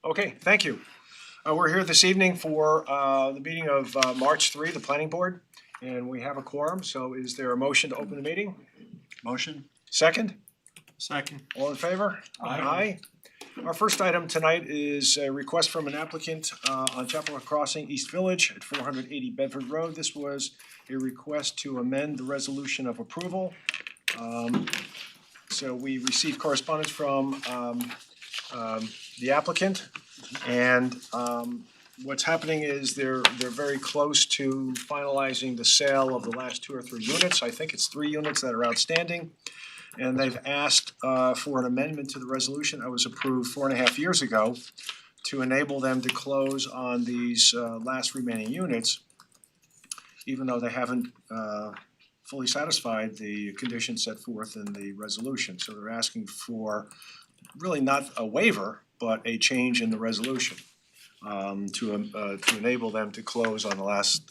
Okay, thank you. We're here this evening for the meeting of March 3, the Planning Board, and we have a quorum, so is there a motion to open the meeting? Motion? Second? Second. All in favor? Aye. Our first item tonight is a request from an applicant on Chapel Crossing, East Village at 480 Bedford Road. This was a request to amend the resolution of approval. So we received correspondence from the applicant, and what's happening is they're very close to finalizing the sale of the last 2 or 3 units. I think it's 3 units that are outstanding. And they've asked for an amendment to the resolution that was approved 4.5 years ago to enable them to close on these last remaining units, even though they haven't fully satisfied the conditions set forth in the resolution. So they're asking for really not a waiver, but a change in the resolution to enable them to close on the last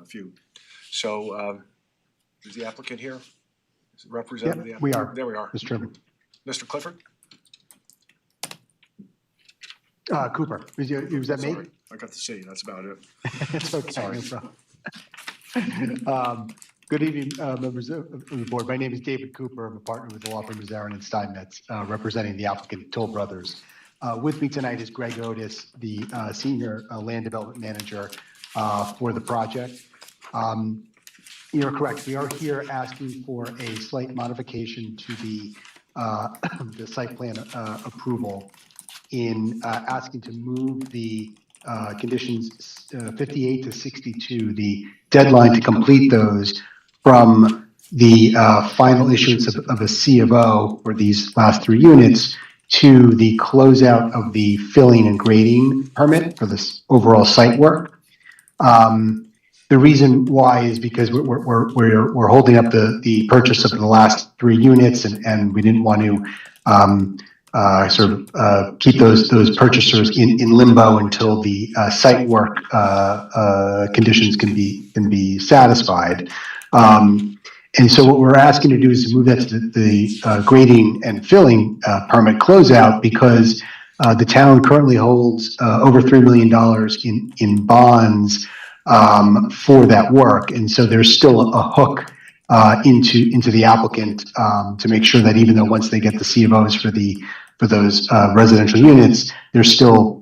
few. So is the applicant here? Representative? Yeah, we are. There we are. Mr. Chairman. Mr. Clifford? Cooper, was that me? Sorry, I got to see, that's about it. It's okay, Sorry. no problem. Good evening, members of the board. My name is David Cooper. I'm a partner with the law firm Zarin and Steinmetz, representing the applicant Toll Brothers. With me tonight is Greg Otis, the senior land development manager for the project. You're correct. We are here asking for a slight modification to the site plan approval in asking to move the conditions 58 to 62, the deadline to complete those from the final issuance of a C of O for these last 3 units to the closeout of the filling and grading permit for this overall site work. The reason why is because we're holding up the purchase of the last 3 units, and we didn't want to keep those purchasers in limbo until the site work conditions can be satisfied. And so what we're asking to do is to move that to the grading and filling permit closeout, because the town currently holds over $3 million in bonds for that work, and so there's still a hook into the applicant to make sure that even though once they get the C of Os for those residential units, they're still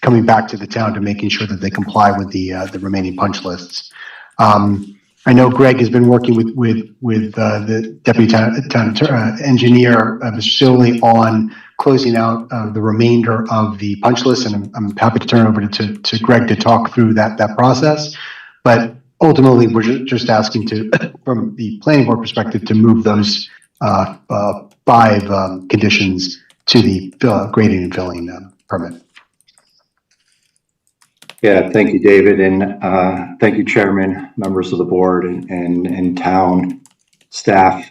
coming back to the town to making sure that they comply with the remaining punch lists. I know Greg has been working with the deputy town engineer, Mr. Soli, on closing out the remainder of the punch list, and I'm happy to turn it over to Greg to talk through that process. But ultimately, we're just asking to, from the planning board perspective, to move those 5 conditions to the grading and filling permit. Yeah, thank you, David, and thank you, Chairman, members of the board, and town staff.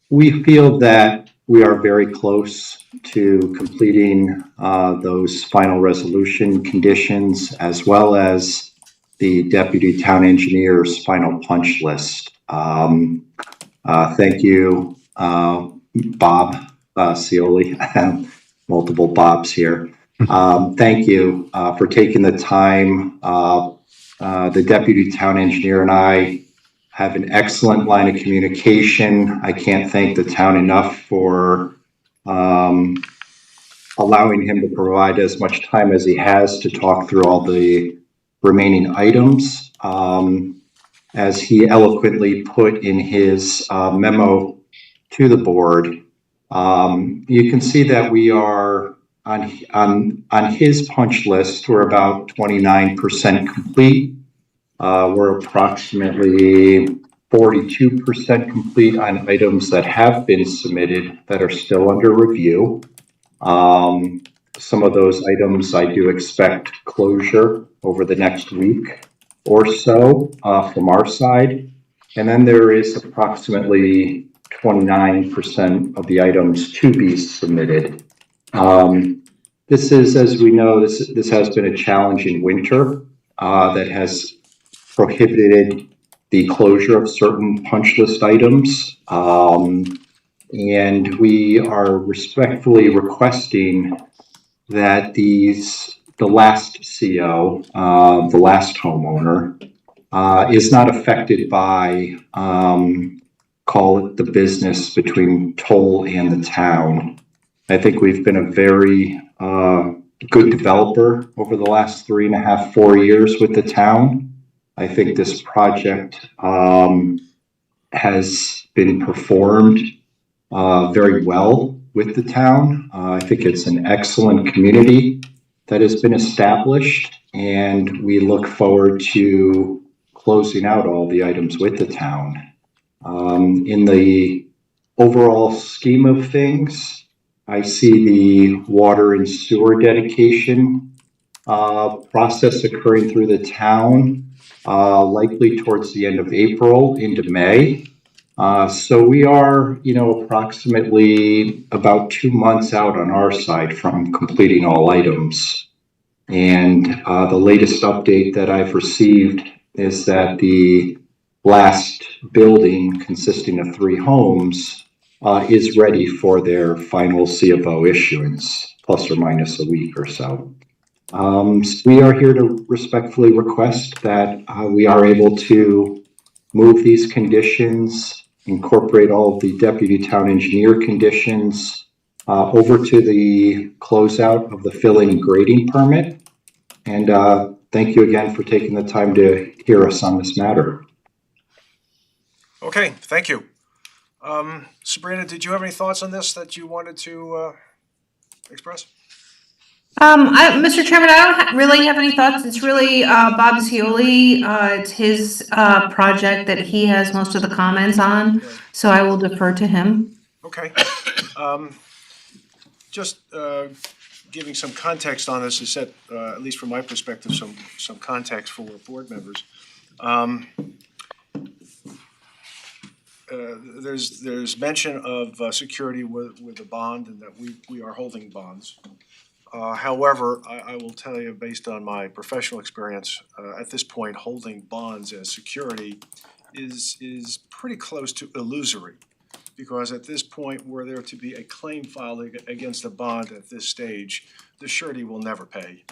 We feel that we are very close to completing those final resolution conditions, as well as the deputy town engineer's final punch list. Thank you, Bob Soli, multiple Bobs here. Thank you for taking the time. The deputy town engineer and I have an excellent line of communication. I can't thank the town enough for allowing him to provide as much time as he has to talk through all the remaining items. As he eloquently put in his memo to the board, you can see that we are on his punch list. We're about 29% complete. We're approximately 42% complete on items that have been submitted that are still under review. Some of those items I do expect closure over the next week or so from our side. And then there is approximately 29% of the items to be submitted. This is, as we know, this has been a challenging winter that has prohibited the closure of certain punch list items. And we are respectfully requesting that the last CO, the last homeowner, is not affected by, call it the business between Toll and the town. I think we've been a very good developer over the last 3.5, 4 years with the town. I think this project has been performed very well with the town. I think it's an excellent community that has been established, and we look forward to closing out all the items with the town. In the overall scheme of things, I see the water and sewer dedication process occurring through the town, likely towards the end of April into May. So we are, approximately about 2 months out on our side from completing all items. And the latest update that I've received is that the last building, consisting of 3 homes, is ready for their final CFO issuance, plus or minus a week or so. We are here to respectfully request that we are able to move these conditions, incorporate all of the deputy town engineer conditions over to the closeout of the filling and grading permit. And thank you again for taking the time to hear us on this matter. Okay, thank you. Sabrina, did you have any thoughts on this that you wanted to express? Mr. Chairman, I don't really have any thoughts. It's really Bob Scioli. It's his project that he has most of the comments on, so I will defer to him. Okay. Just giving some context on this is set, at least from my perspective, some context for board members. There's mention of security with the bond and that we are holding bonds. However, I will tell you, based on my professional experience, at this point, holding bonds as security is pretty close to illusory. Because at this point, were there to be a claim filed against a bond at this stage, the surety will never pay.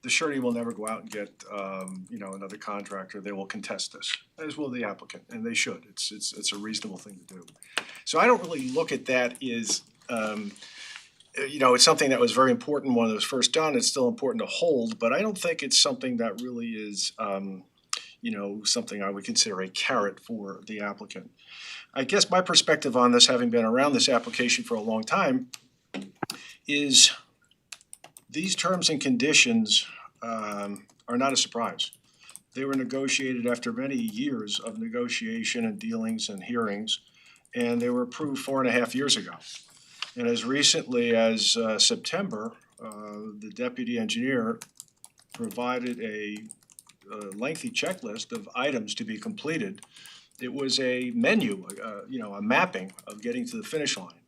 The surety will never go out and get, another contractor. They will contest this, as will the applicant, and they should. It's a reasonable thing to do. So I don't really look at that as, it's something that was very important when it was first done. It's still important to hold, but I don't think it's something that really is, something I would consider a carrot for the applicant. I guess my perspective on this, having been around this application for a long time, is these terms and conditions are not a surprise. They were negotiated after many years of negotiation and dealings and hearings, and they were approved 4.5 years ago. And as recently as September, the deputy engineer provided a lengthy checklist of items to be completed. It was a menu, a mapping of getting to the finish line.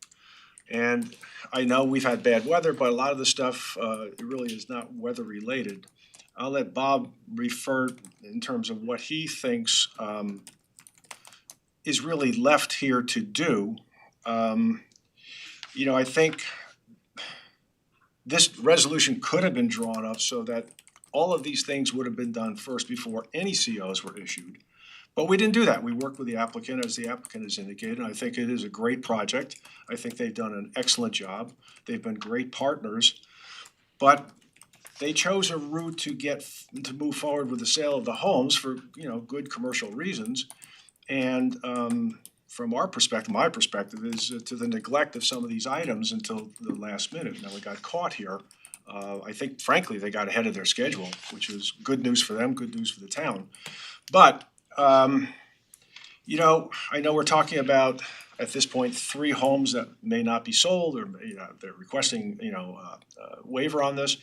And I know we've had bad weather, but a lot of the stuff, it really is not weather related. I'll let Bob refer in terms of what he thinks is really left here to do. I think this resolution could have been drawn up so that all of these things would have been done first before any COs were issued. But we didn't do that. We worked with the applicant, as the applicant has indicated. I think it is a great project. I think they've done an excellent job. They've been great partners. But they chose a route to move forward with the sale of the homes for, good commercial reasons. And from our perspective, my perspective is to the neglect of some of these items until the last minute. Now, we got caught here. I think, frankly, they got ahead of their schedule, which was good news for them, good news for the town. But I know we're talking about, at this point, 3 homes that may not be sold, or they're requesting, a waiver on this.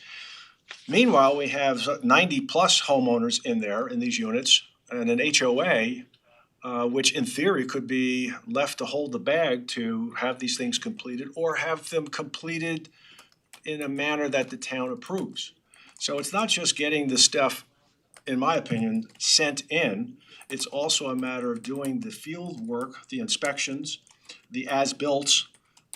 Meanwhile, we have 90-plus homeowners in there in these units, and an HOA, which in theory could be left to hold the bag to have these things completed, or have them completed in a manner that the town approves. So it's not just getting the stuff, in my opinion, sent in. It's also a matter of doing the field work, the inspections, the as-built,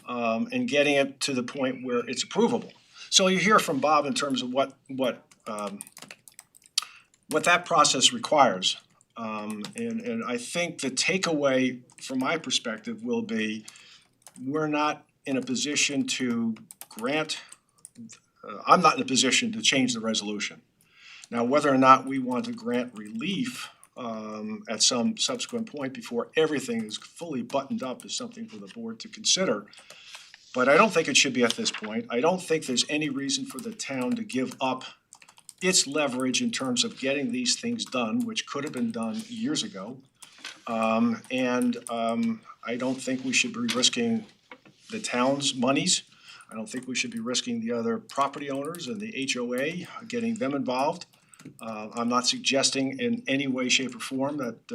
and getting it to the point where it's approvable. So you hear from Bob in terms of what that process requires. And I think the takeaway from my perspective will be, we're not in a position to grant, I'm not in a position to change the resolution. Now, whether or not we want to grant relief at some subsequent point before everything is fully buttoned up is something for the board to consider. But I don't think it should be at this point. I don't think there's any reason for the town to give up its leverage in terms of getting these things done, which could have been done years ago. I don't think we should be risking the town's monies. I don't think we should be risking the other property owners and the HOA, getting them involved. I'm not suggesting in any way, shape, or form that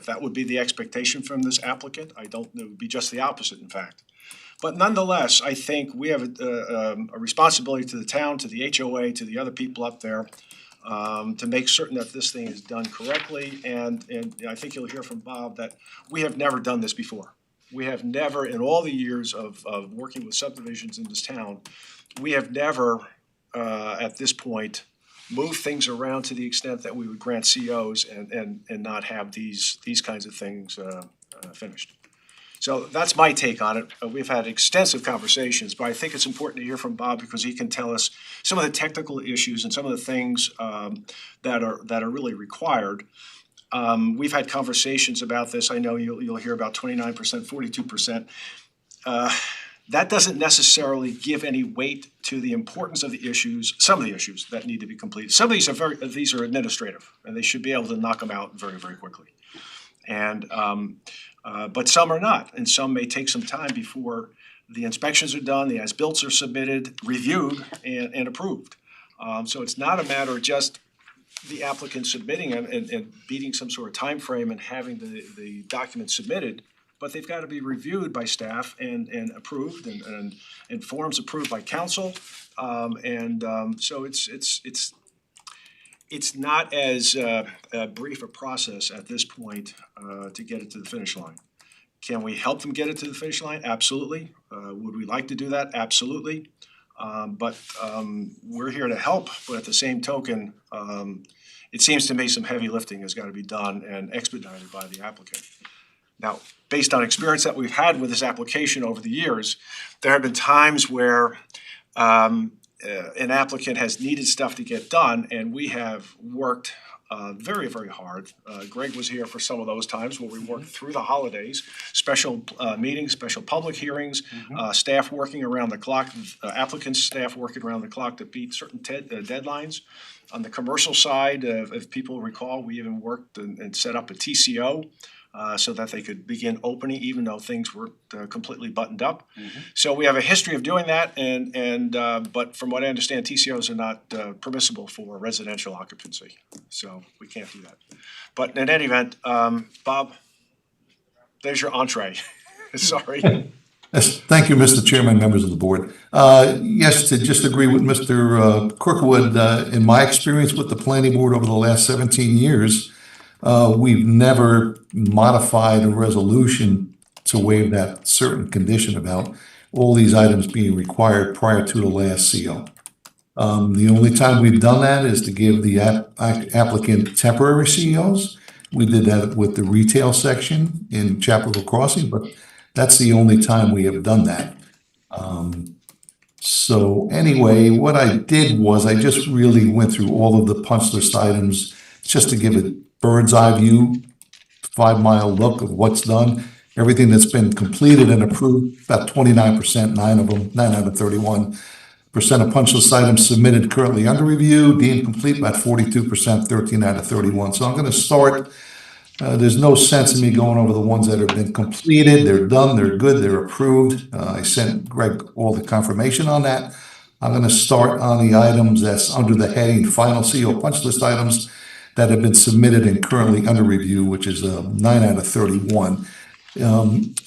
that would be the expectation from this applicant. I don't, it would be just the opposite, in fact. But nonetheless, I think we have a responsibility to the town, to the HOA, to the other people up there, to make certain that this thing is done correctly. And I think you'll hear from Bob that we have never done this before. We have never, in all the years of working with subdivisions in this town, we have never, at this point, moved things around to the extent that we would grant COs and not have these kinds of things finished. So that's my take on it. We've had extensive conversations, but I think it's important to hear from Bob because he can tell us some of the technical issues and some of the things that are really required. We've had conversations about this. I know you'll hear about 29%, 42%. That doesn't necessarily give any weight to the importance of the issues, some of the issues that need to be completed. Some of these are administrative, and they should be able to knock them out very, very quickly. And but some are not, and some may take some time before the inspections are done, the as-built are submitted, reviewed, and approved. So it's not a matter of just the applicant submitting and beating some sort of time frame and having the document submitted, but they've got to be reviewed by staff and approved and forms approved by council. So it's not as brief a process at this point to get it to the finish line. Can we help them get it to the finish line? Absolutely. Would we like to do that? Absolutely. But we're here to help, but at the same token, it seems to me some heavy lifting has got to be done and expedited by the applicant. Now, based on experience that we've had with this application over the years, there have been times where an applicant has needed stuff to get done, and we have worked very, very hard. Greg was here for some of those times where we worked through the holidays, special meetings, special public hearings, staff working around the clock, applicants' staff working around the clock to beat certain deadlines. On the commercial side, if people recall, we even worked and set up a TCO so that they could begin opening even though things weren't completely buttoned up. So we have a history of doing that, but from what I understand, TCOs are not permissible for residential occupancy, so we can't do that. But in any event, Bob, there's your entree. Sorry. Yes, thank you, Mr. Chairman, members of the board. Yes, to just agree with Mr. Crookwood, in my experience with the planning board over the last 17 years, we've never modified a resolution to waive that certain condition about all these items being required prior to the last CO. The only time we've done that is to give the applicant temporary COs. We did that with the retail section in Chapel Crossing, but that's the only time we have done that. So anyway, what I did was I just really went through all of the punch list items just to give a bird's eye view, 5-mile look of what's done. Everything that's been completed and approved, about 29%, 9 of them, 9 out of 31% of punch list items submitted currently under review, deemed complete, about 42%, 13 out of 31. So I'm going to start. There's no sense in me going over the ones that have been completed. They're done, they're good, they're approved. I sent Greg all the confirmation on that. I'm going to start on the items that's under the heading final CO punch list items that have been submitted and currently under review, which is 9 out of 31.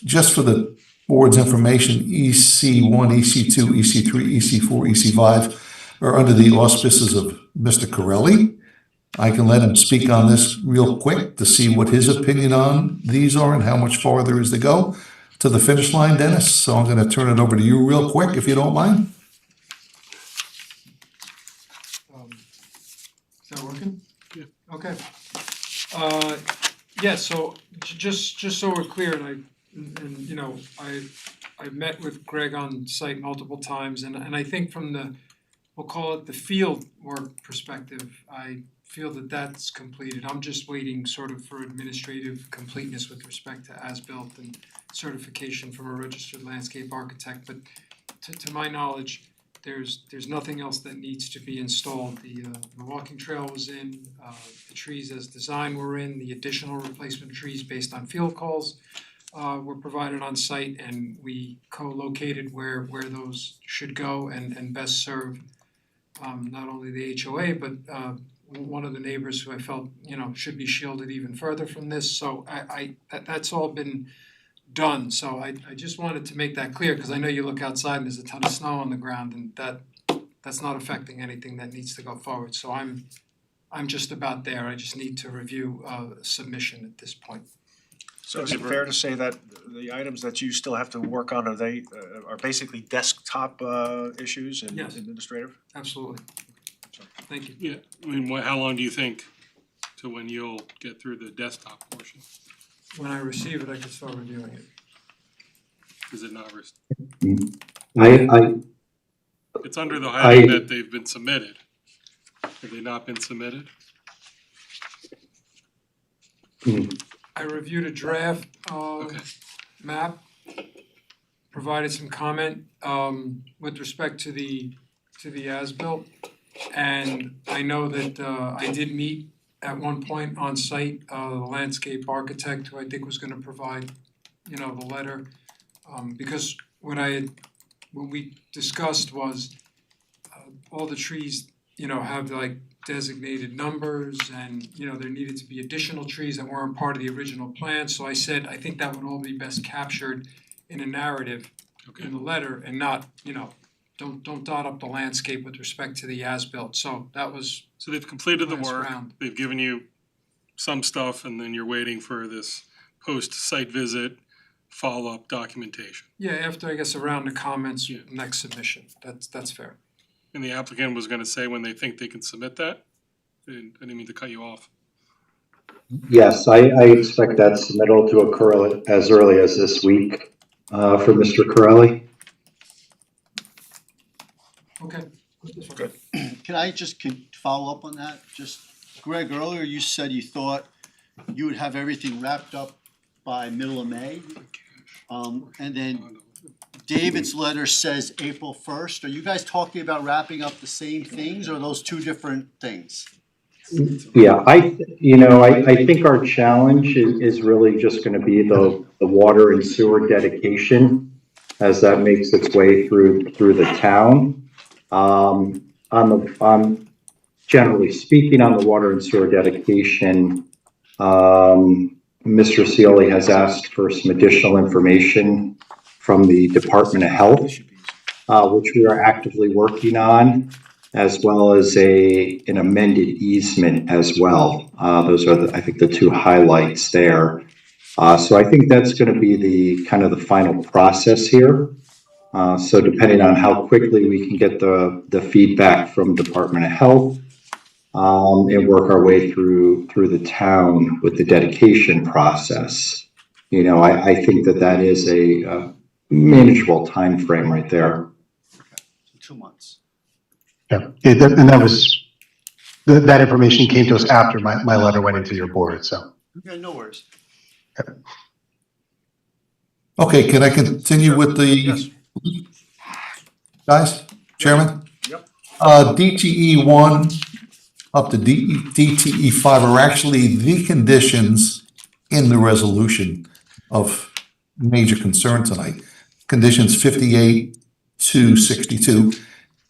Just for the board's information, EC1, EC2, EC3, EC4, EC5 are under the auspices of Mr. Corelli. I can let him speak on this real quick to see what his opinion on these are and how much farther is to go. to the finish line, Dennis. So I'm gonna turn it over to you real quick, if you don't mind. Is that working? Yeah. Okay. Yeah, so just so we're clear, and you know, I met with Greg on site multiple times, and I think from the, we'll call it the field work perspective, I feel that that's completed. I'm just waiting sort of for administrative completeness with respect to as-built and certification from a registered landscape architect, but to my knowledge, there's nothing else that needs to be installed. The walking trail was in, the trees as designed were in, the additional replacement trees based on field calls were provided on site, and we co-located where those should go and best serve not only the HOA, but one of the neighbors who I felt, you know, should be shielded even further from this. So that's all been done. So I just wanted to make that clear, because I know you look outside and there's a ton of snow on the ground, and that's not affecting anything that needs to go forward. So I'm just about there. I just need to review submission at this point. So is it fair to say that the items that you still have to work on, are they, are basically desktop issues and Yes. administrative? Absolutely. Thank you. Yeah, I mean, how long do you think to when you'll get through the desktop portion? When I receive it, I can start reviewing it. Is it not, it's under the heading that they've been submitted. Have they not been submitted? I reviewed a draft Okay. map, provided some comment with respect to the as-built. And I know that I did meet at one point on site, the landscape architect who I think was gonna provide, you know, the letter. Because what we discussed was all the trees, you know, have like designated numbers, and, you know, there needed to be additional trees that weren't part of the original plan. So I said, I think that would all be best captured in a narrative Okay. in the letter, and not, you know, don't dot up the landscape with respect to the as-built. So that was So they've completed the last work, round. they've given you some stuff, and then you're waiting for this post-site visit follow-up documentation. Yeah, after, I guess, around the comments, Yeah. next submission. That's fair. And the applicant was gonna say when they think they can submit that? I didn't mean to cut you off. Yes, I expect that submittal to occur as early as this week for Mr. Corelli. Okay. Good. Can I just follow up on that? Just, Greg, earlier you said you thought you would have everything wrapped up by middle of May. And then David's letter says April 1st. Are you guys talking about wrapping up the same things, or are those two different things? Yeah, I think our challenge is really just gonna be the water and sewer dedication as that makes its way through the town. Generally speaking, on the water and sewer dedication, Mr. Seoli has asked for some additional information from the Department of Health, which we are actively working on, as well as an amended easement as well. Those are, I think, the two highlights there. So I think that's going to be the kind of the final process here. So depending on how quickly we can get the feedback from Department of Health and work our way through the town with the dedication process, you know, I think that is a manageable time frame right there. Okay, so 2 months. Yeah, and that was, that information came to us after my letter went into your board, so. Yeah, no worries. Okay, can I continue with the Yes. guys, Chairman? Yep. DTE 1 up to DTE 5 are actually the conditions in the resolution of major concern tonight. Conditions 58 to 62.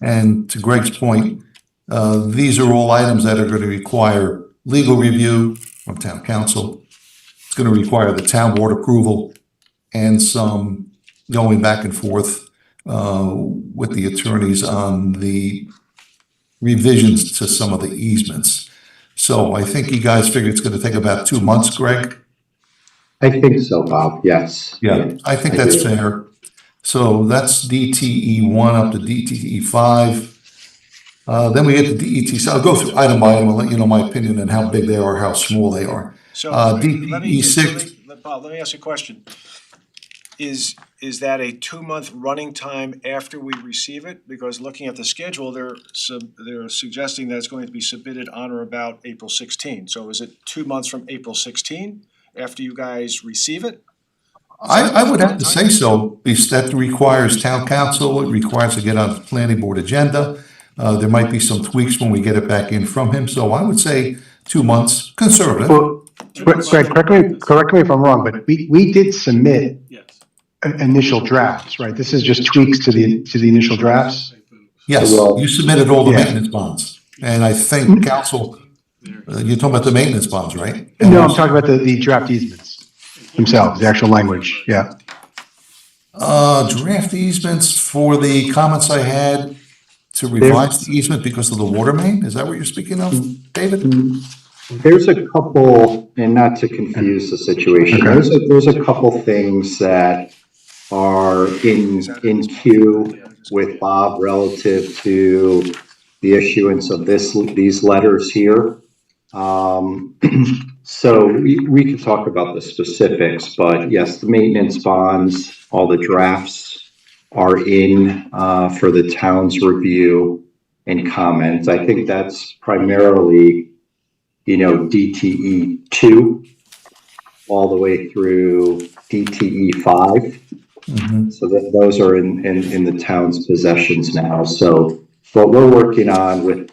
And to Greg's point, these are all items that are going to require legal review from town council. It's going to require the town board approval and some going back and forth with the attorneys on the revisions to some of the easements. So I think you guys figure it's going to take about 2 months, Greg? I think so, Bob, yes. Yeah, I think I that's do. fair. So that's DTE 1 up to DTE 5. Then we get to DET, so I'll go through item by item and let you know my opinion on how big they are, how small they are. So, DTE 6, Bob, let me ask you a question. Is that a 2-month running time after we receive it? Because looking at the schedule, they're suggesting that it's going to be submitted on or about April 16. So is it 2 months from April 16 after you guys receive it? I would have to say so, because that requires town council, it requires to get on the planning board agenda. There might be some tweaks when we get it back in from him, so I would say 2 months, conservative. Well, Greg, correct me if I'm wrong, but we did submit Yes. initial drafts, right? This is just tweaks to the initial drafts? Yes, Well, you submitted all the yeah. maintenance bonds, and I think council, you're talking about the maintenance bonds, right? No, I'm talking about the draft easements themselves, the actual language, yeah. Draft easements for the comments I had to revise the easement because of the water main, is that what you're speaking of, David? There's a couple, and not to confuse the situation, Okay. there's a couple things that are in queue with Bob relative to the issuance of these letters here. So we can talk about the specifics, but yes, the maintenance bonds, all the drafts are in for the town's review and comments. I think that's primarily, DTE 2 all the way through DTE 5. Mhm. So that those are in the town's possessions now. So what we're working on with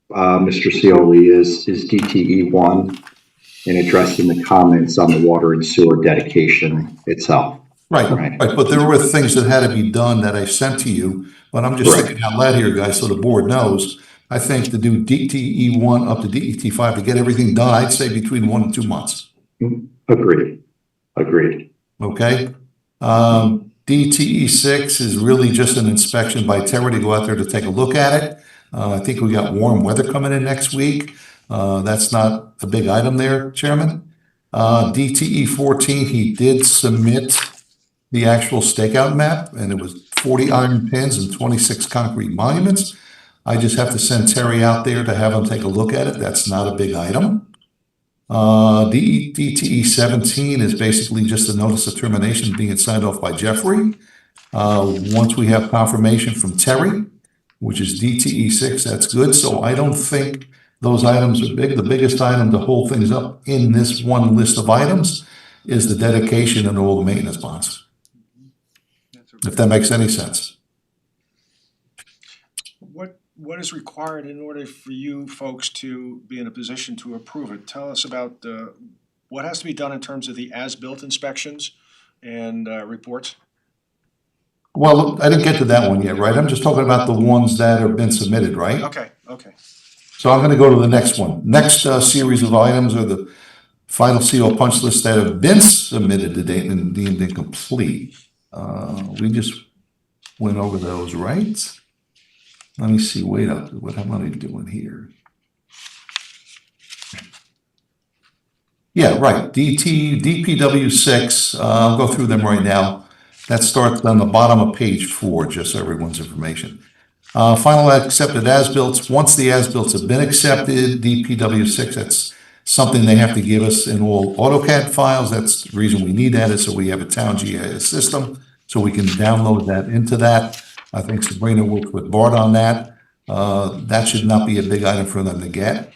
Mr. Cioli is DTE 1 in addressing the comments on the water and sewer dedication itself. Right, but there were things that had to be done that I sent to you, but I'm just Correct. thinking out loud here, guys, so the board knows. I think to do DTE 1 up to DET 5 to get everything done, I'd say between 1 and 2 months, Agreed. okay? DTE 6 is really just an inspection by Terry to go out there to take a look at it. I think we got warm weather coming in next week. That's not a big item there, Chairman. DTE 14, he did submit the actual stakeout map, and it was 40 iron pins and 26 concrete monuments. I just have to send Terry out there to have him take a look at it. That's not a big item. DTE 17 is basically just a notice of termination being signed off by Jeffrey. Once we have confirmation from Terry, which is DTE 6, that's good. So I don't think those items are big. The biggest item to hold things up in this one list of items is the dedication and all the maintenance bonds, if that makes any sense. What is required in order for you folks to be in a position to approve it? Tell us about what has to be done in terms of the as-built inspections and reports. Well, I didn't get to that one yet, right? I'm just talking about the ones that have been submitted, right? Okay. So I'm gonna go to the next one. Next series of items are the final CO punch lists that have been submitted to date and deemed incomplete. We just went over those, right? Let me see, wait up, what am I doing here? Yeah, right, DPW 6, I'll go through them right now. That starts on the bottom of page 4, just so everyone's information. Final accepted as-built, once the as-built have been accepted, DPW 6, that's something they have to give us in all AutoCAD files. That's the reason we need that, is so we have a town GIS system, so we can download that into that. I think Sabrina worked with Bart on that. That should not be a big item for them to get.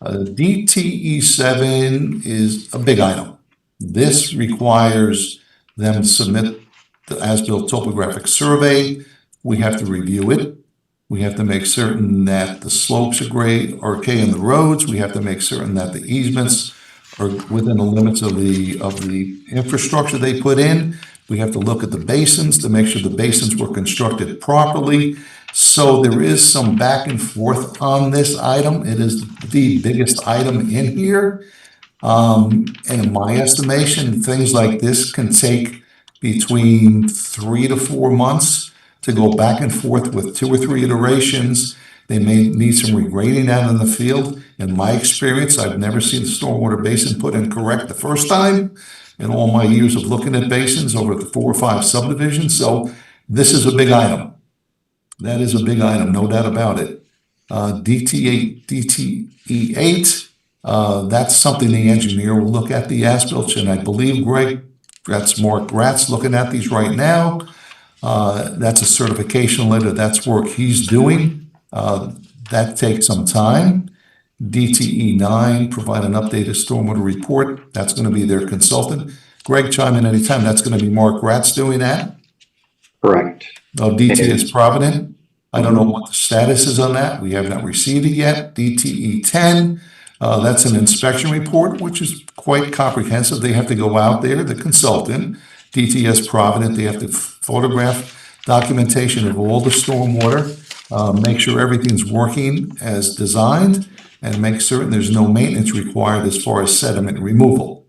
DTE 7 is a big item. This requires them to submit the as-built topographic survey. We have to review it. We have to make certain that the slopes are okay in the roads. We have to make certain that the easements are within the limits of the infrastructure they put in. We have to look at the basins to make sure the basins were constructed properly. So there is some back and forth on this item. It is the biggest item in here. And in my estimation, things like this can take between 3 to 4 months to go back and forth with 2 or 3 iterations. They may need some regrading out in the field. In my experience, I've never seen the stormwater basin put in correct the first time. in all my years of looking at basins over the 4 or 5 subdivisions. So this is a big item. That is a big item, no doubt about it. DTE8, that's something the engineer will look at the as-built, and I believe, Greg, that's Mark Gratz looking at these right now. That's a certification letter, that's work he's doing. That takes some time. DTE9, provide an updated stormwater report. That's going to be their consultant. Greg, chime in anytime. That's going to be Mark Gratz doing that. Correct. DTS Provident, I don't know what the status is on that. We have not received it yet. DTE10, that's an inspection report, which is quite comprehensive. They have to go out there, the consultant, DTS Provident, they have to photograph documentation of all the stormwater, make sure everything's working as designed, and make certain there's no maintenance required as far as sediment removal.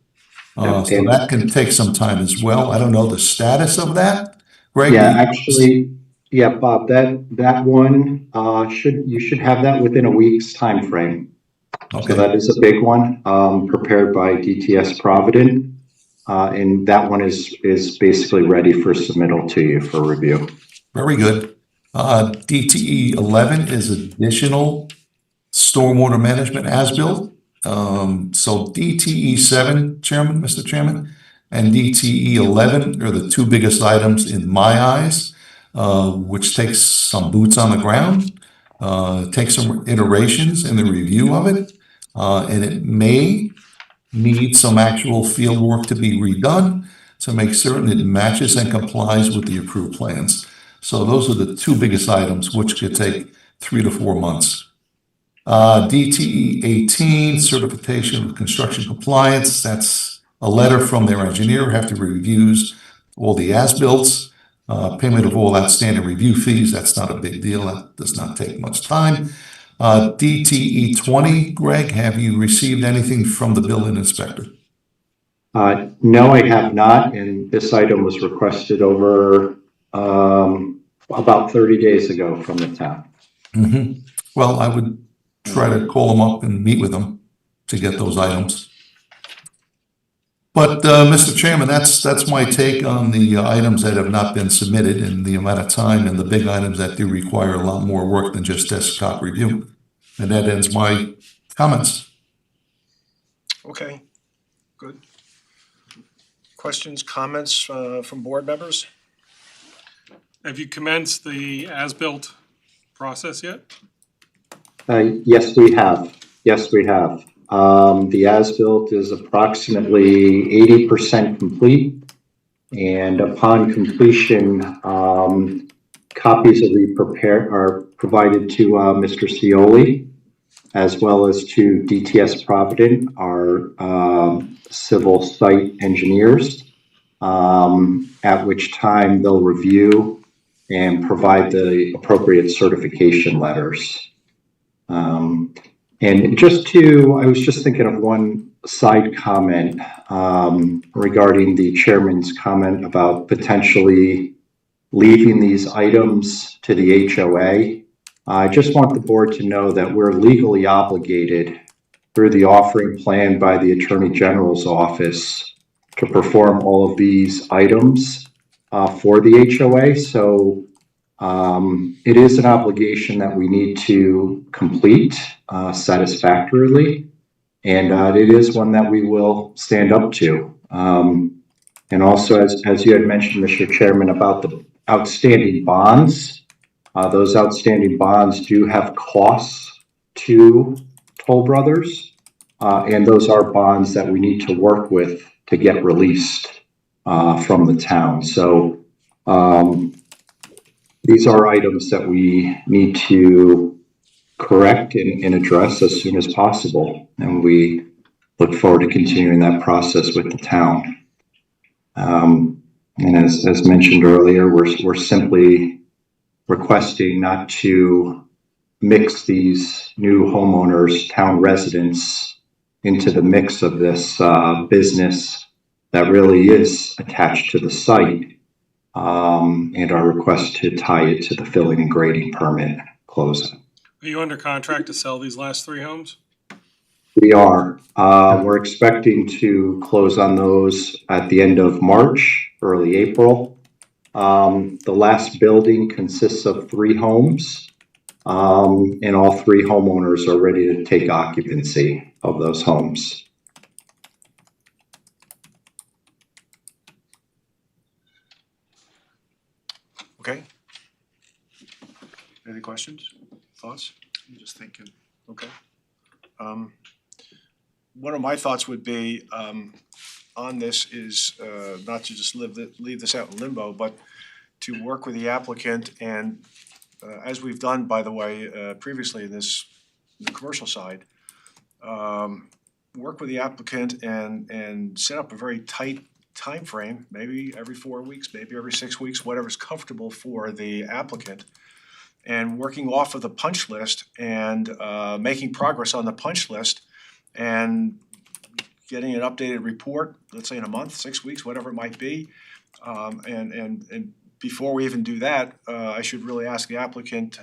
So that can take some time as well. I don't know the status of that. Greg? Yeah, actually, yeah, Bob, that one, you should have that within a week's time frame. Okay. So that is a big one, prepared by DTS Provident. And that one is basically ready for submittal to you for review. Very good. DTE 11 is additional stormwater management as-built. So DTE 7, Mr. Chairman, and DTE 11 are the two biggest items in my eyes, which takes some boots on the ground, takes some iterations in the review of it, and it may need some actual field work to be redone to make certain it matches and complies with the approved plans. So those are the two biggest items, which could take 3 to 4 months. DTE 18, certification of construction compliance. That's a letter from their engineer, have to reviews all the as-builts, payment of all outstanding review fees. That's not a big deal. That does not take much time. DTE 20, Greg, have you received anything from the building inspector? No, I have not, and this item was requested over about 30 days ago from the town. Mm-hmm. Well, I would try to call them up and meet with them to get those items. But, Mr. Chairman, that's my take on the items that have not been submitted and the amount of time and the big items that do require a lot more work than just desktop review. And that ends my comments. Okay, good. Questions, comments from board members? Have you commenced the as-built process yet? Yes, we have. Yes, we have. The as-built is approximately 80% complete, and upon completion, copies are provided to Mr. Scioli, as well as to DTS Provident, our civil site engineers, at which time they'll review and provide the appropriate certification letters. And I was just thinking of one side comment regarding the chairman's comment about potentially leaving these items to the HOA. I just want the board to know that we're legally obligated through the offering plan by the Attorney General's office to perform all of these items for the HOA. So it is an obligation that we need to complete satisfactorily, and it is one that we will stand up to. And also, as you had mentioned, Mr. Chairman, about the outstanding bonds, those outstanding bonds do have costs to Toll Brothers, and those are bonds that we need to work with to get released from the town. So these are items that we need to correct and address as soon as possible, and we look forward to continuing that process with the town. And as mentioned earlier, we're simply requesting not to mix these new homeowners, town residents, into the mix of this business that really is attached to the site, and our request to tie it to the filling and grading permit closing. Are you under contract to sell these last 3 homes? We are. We're expecting to close on those at the end of March, early April. The last building consists of 3 homes, and all 3 homeowners are ready to take occupancy of those homes. Okay. Any questions, thoughts? I'm just thinking. Okay. One of my thoughts would be, on this is, not to just leave this out in limbo, but to work with the applicant and, as we've done, by the way, previously in the commercial side, work with the applicant and set up a very tight time frame, maybe every 4 weeks, maybe every 6 weeks, whatever's comfortable for the applicant. And working off of the punch list and making progress on the punch list and getting an updated report, let's say in a month, 6 weeks, whatever it might be. And before we even do that, I should really ask the applicant,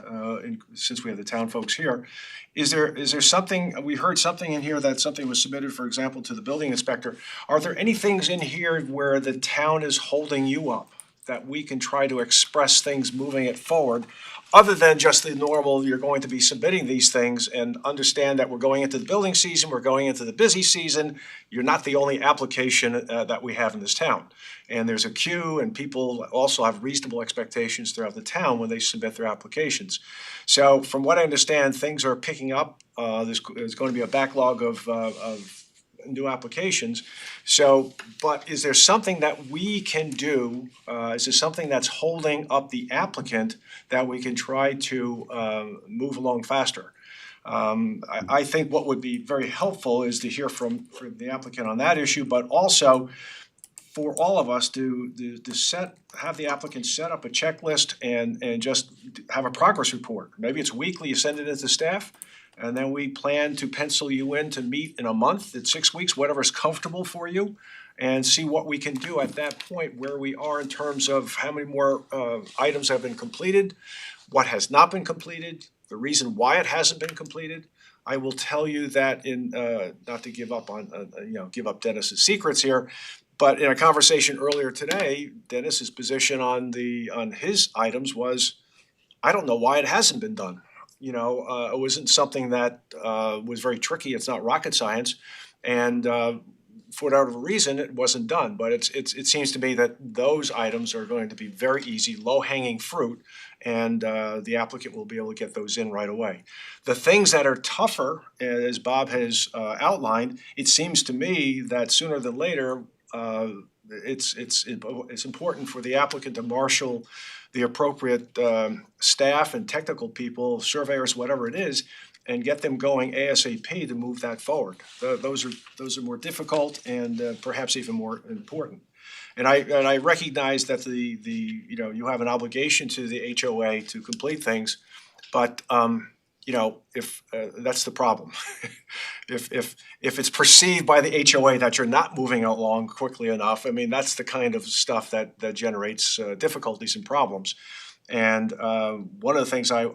since we have the town folks here, is there something, we heard something in here that something was submitted, for example, to the building inspector. Are there any things in here where the town is holding you up that we can try to express things moving it forward? Other than just the normal, you're going to be submitting these things and understand that we're going into the building season, we're going into the busy season. You're not the only application that we have in this town. And there's a queue and people also have reasonable expectations throughout the town when they submit their applications. So from what I understand, things are picking up. There's going to be a backlog of new applications. So, but is there something that we can do, is there something that's holding up the applicant that we can try to move along faster? I think what would be very helpful is to hear from the applicant on that issue, but also for all of us to have the applicant set up a checklist and just have a progress report. Maybe it's weekly, you send it into staff. And then we plan to pencil you in to meet in a month, in 6 weeks, whatever's comfortable for you, and see what we can do at that point, where we are in terms of how many more items have been completed, what has not been completed, the reason why it hasn't been completed. I will tell you that not to give up on, give up Dennis's secrets here, but in a conversation earlier today, Dennis's position on his items was, I don't know why it hasn't been done. It wasn't something that was very tricky. It's not rocket science, and for whatever reason, it wasn't done. But it seems to me that those items are going to be very easy, low-hanging fruit, and the applicant will be able to get those in right away. The things that are tougher, as Bob has outlined, it seems to me that sooner than later, it's important for the applicant to marshal the appropriate staff and technical people, surveyors, whatever it is, and get them going ASAP to move that forward. Those are more difficult and perhaps even more important. And I recognize that you have an obligation to the HOA to complete things, but if that's the problem. If it's perceived by the HOA that you're not moving along quickly enough, I mean, that's the kind of stuff that generates difficulties and problems. And one of the things I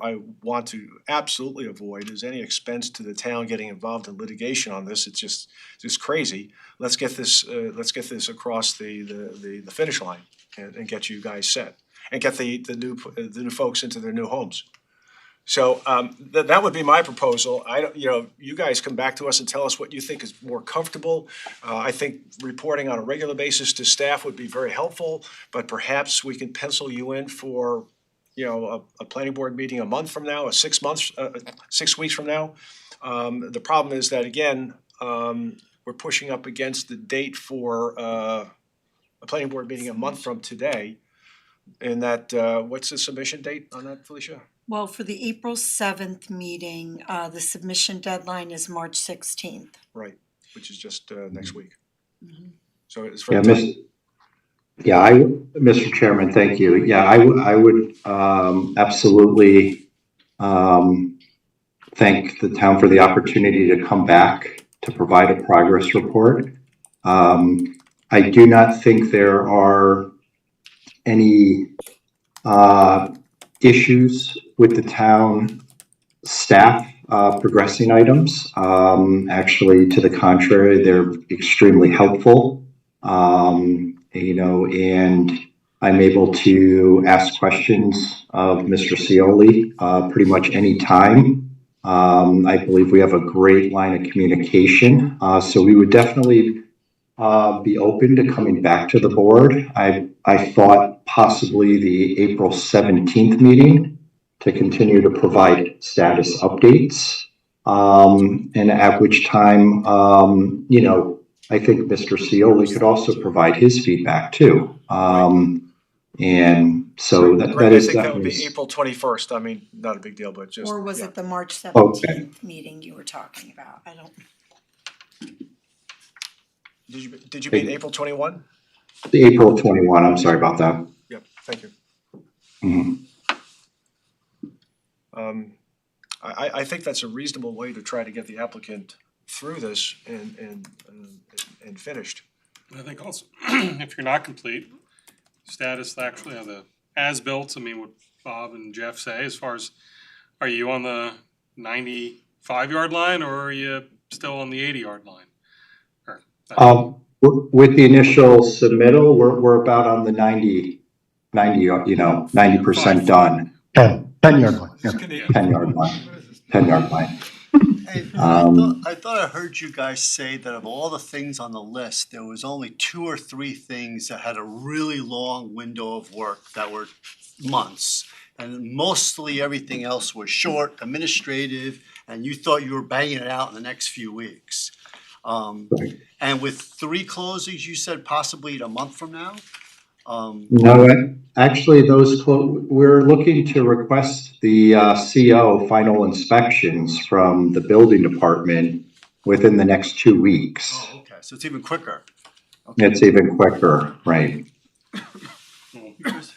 want to absolutely avoid is any expense to the town getting involved in litigation on this. It's just crazy. Let's get this across the finish line and get you guys set and get the new folks into their new homes. So that would be my proposal. You guys come back to us and tell us what you think is more comfortable. I think reporting on a regular basis to staff would be very helpful, but perhaps we can pencil you in for, a planning board meeting a month from now, 6 weeks from now. The problem is that, again, we're pushing up against the date for a planning board meeting a month from today. And that, what's the submission date on that, Felicia? Well, for the April 7th meeting, the submission deadline is March 16th. Right, which is just next week. Mhm. So it's Yeah, very tight. Mr. Chairman, thank you. Yeah, I would absolutely thank the town for the opportunity to come back to provide a progress report. I do not think there are any issues with the town staff progressing items. Actually, to the contrary, they're extremely helpful. And I'm able to ask questions of Mr. Scioli pretty much any time. I believe we have a great line of communication, so we would definitely be open to coming back to the board. I thought possibly the April 17th meeting to continue to provide status updates. And at which time, I think Mr. Scioli could also provide his feedback too. And so that Greg, I is think that would definitely. be April 21st. I mean, not a big deal, but just. Or was yeah. it the March 17th meeting you were talking about? I don't. Did you mean April 21? The April 21, I'm sorry about that. Yep, thank you. Mhm. I think that's a reasonable way to try to get the applicant through this and finished. I think also, if you're not complete, status actually of the as-built, I mean, what Bob and Jeff say, as far as, are you on the 95-yard line or are you still on the 80-yard line? Or, With the initial submittal, we're about on the 90% done. 10-yard line, yeah. 10-yard line. 10-yard line. Hey, I thought I heard you guys say that of all the things on the list, there was only 2 or 3 things that had a really long window of work that were months. And mostly everything else was short, administrative, and you thought you were banging it out in the next few weeks. And with 3 closings, you said possibly in a month from now? No, actually, we're looking to request the CO final inspections from the building department within the next 2 weeks. Oh, okay, so it's even quicker. Okay. It's even quicker, right?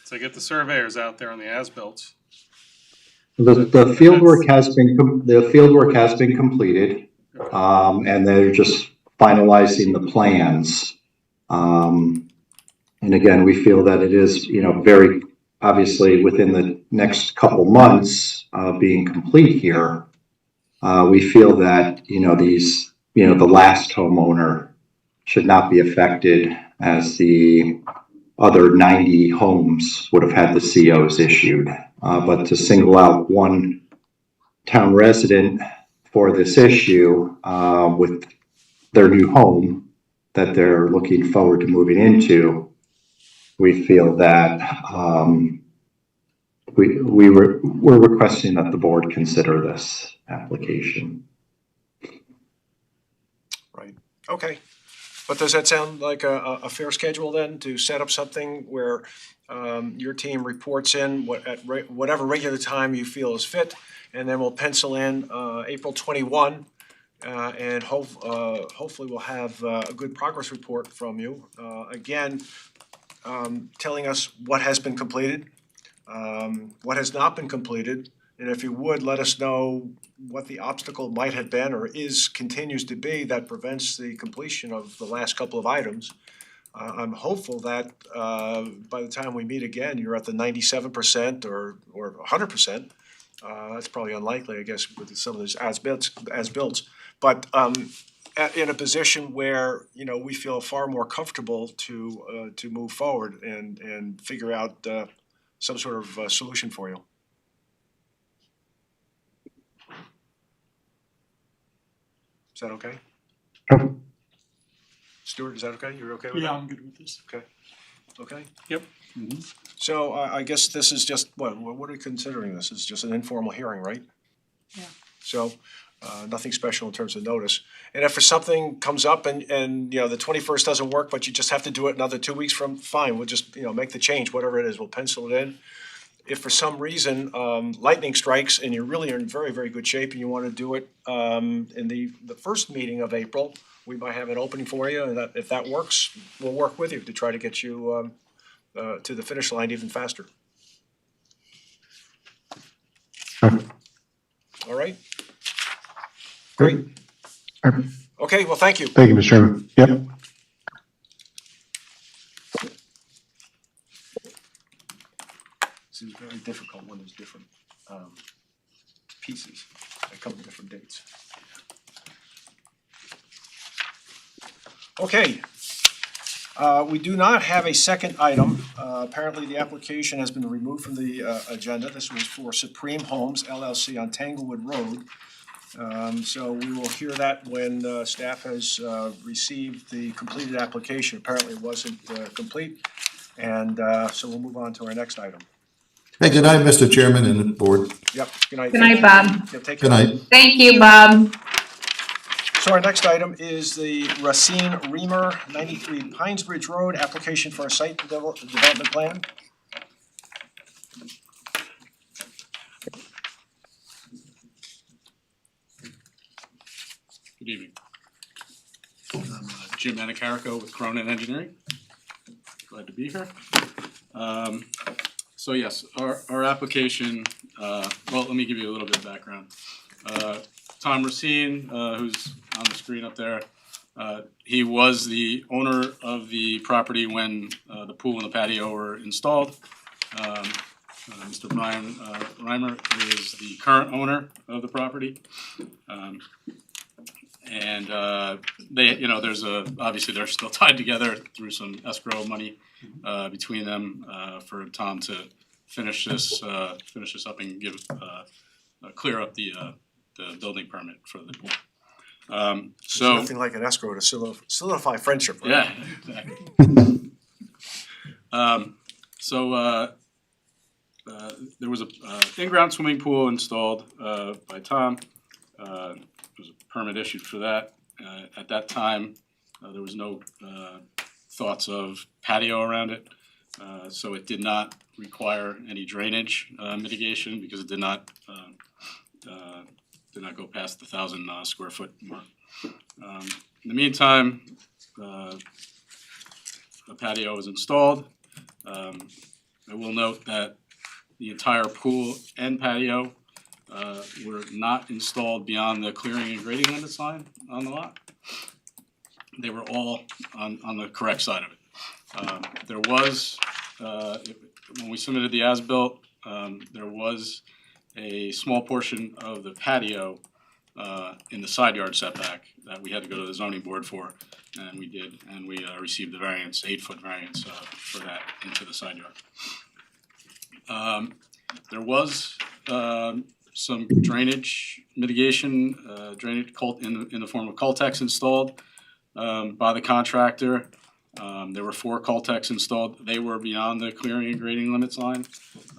So get the surveyors out there on the as-built. The field work has been completed, and they're just finalizing the plans. And again, we feel that it is, very obviously within the next couple months being complete here. We feel that, the last homeowner should not be affected as the other 90 homes would have had the COs issued. But to single out one town resident for this issue with their new home that they're looking forward to moving into, we feel that we're requesting that the board consider this application. Right, okay. But does that sound like a fair schedule then, to set up something where your team reports in at whatever regular time you feel is fit, and then we'll pencil in April 21, and hopefully we'll have a good progress report from you. Again, telling us what has been completed, what has not been completed, and if you would, let us know what the obstacle might have been or continues to be that prevents the completion of the last couple of items. I'm hopeful that by the time we meet again, you're at the 97% or 100%. That's probably unlikely, I guess, with some of these as-builts. But in a position where, we feel far more comfortable to move forward and figure out some sort of solution for you. Is that okay? Sure. Stuart, is that okay? You're okay with that? Yeah, I'm good with this. Okay? Yep. So I guess this is just, what are we considering this? It's just an informal hearing, right? Yeah. So, nothing special in terms of notice. And if something comes up and the 21st doesn't work, but you just have to do it another 2 weeks from, fine, we'll just, make the change, whatever it is, we'll pencil it in. If for some reason lightning strikes and you're really in very, very good shape and you want to do it in the first meeting of April, we might have an opening for you, and that if that works, we'll work with you to try to get you to the finish line even faster. All right? Great. Okay, well, thank you. Thank you, Mr. Chairman. Yep. This is very difficult when there's different pieces. a couple different dates. Okay. We do not have a second item. Apparently, the application has been removed from the agenda. This was for Supreme Homes LLC on Tanglewood Road. So we will hear that when staff has received the completed application. Apparently, it wasn't complete. And so we'll move on to our next item. Hey, good night, Mr. Chairman and the board. Yep, good night. Good night, Bob. Yep, take Good care. night. Thank you, Bob. So our next item is the Racine Reamer, 93 Pines Bridge Road, application for a site development plan. Good evening. I'm Jim Anacarico with Cronin Engineering. Glad to be here. So yes, our application, well, let me give you a little bit of background. Tom Racine, who's on the screen up there, he was the owner of the property when the pool and the patio were installed. Mr. Brian Reimer is the current owner of the property. And they, you know, there's obviously they're still tied together through some escrow money between them for Tom to finish this up and give clear up the building permit for the pool. There's nothing like an escrow to solidify friendship, right? Yeah, exactly. There was a in-ground swimming pool installed by Tom. There was a permit issued for that. At that time, there was no thoughts of patio around it, so it did not require any drainage mitigation because it did not go past the 1,000 square foot mark. In the meantime, a patio was installed. I will note that the entire pool and patio were not installed beyond the clearing and grading limits line on the lot. They were all on the correct side of it. There was, when we submitted the as-built, there was a small portion of the patio in the side yard setback that we had to go to the zoning board for, and we did, and we received the variance, 8-foot variance for that into the side yard. There was some drainage mitigation, in the form of Cultex installed by the contractor. There were 4 Cultex installed. They were beyond the clearing and grading limits line,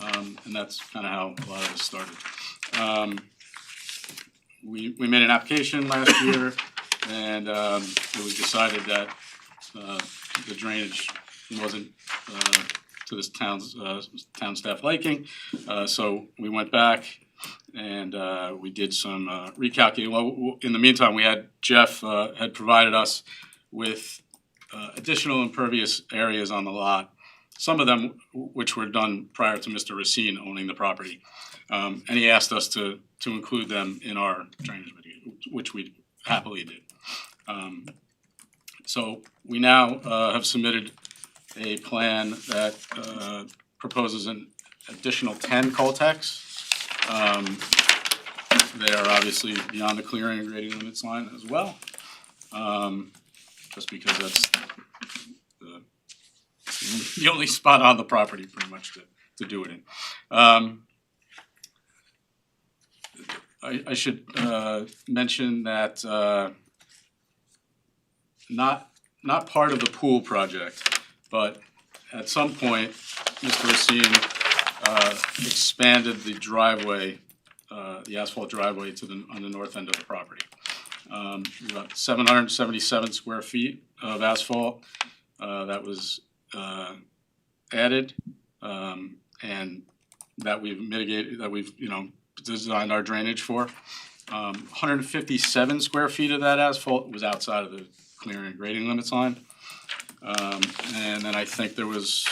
and that's kind of how a lot of this started. We made an application last year, and it was decided that the drainage wasn't to this town staff liking, so we went back and we did some recalculating. Well, in the meantime, we had Jeff had provided us with additional impervious areas on the lot, some of them which were done prior to Mr. Racine owning the property, and he asked us to include them in our drainage mitigation, which we happily did. So we now have submitted a plan that proposes an additional 10 Cultex. They are obviously beyond the clearing and grading limits line as well, just because that's the only spot on the property pretty much to do it in. I should mention that not part of the pool project, but at some point, Mr. Racine expanded the driveway, the asphalt driveway on the north end of the property. About 777 square feet of asphalt that was added, and that we've mitigated, that we've designed our drainage for. 157 square feet of that asphalt was outside of the clearing and grading limits line. And then I think there was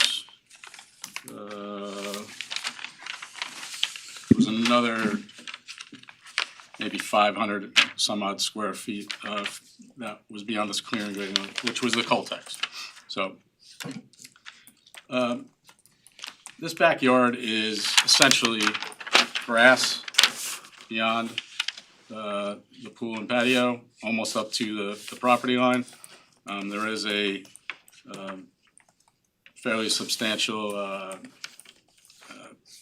another maybe 500 some odd square feet that was beyond this clearing and grading limit, which was the Cultex. So this backyard is essentially grass beyond the pool and patio, almost up to the property line. There is a fairly substantial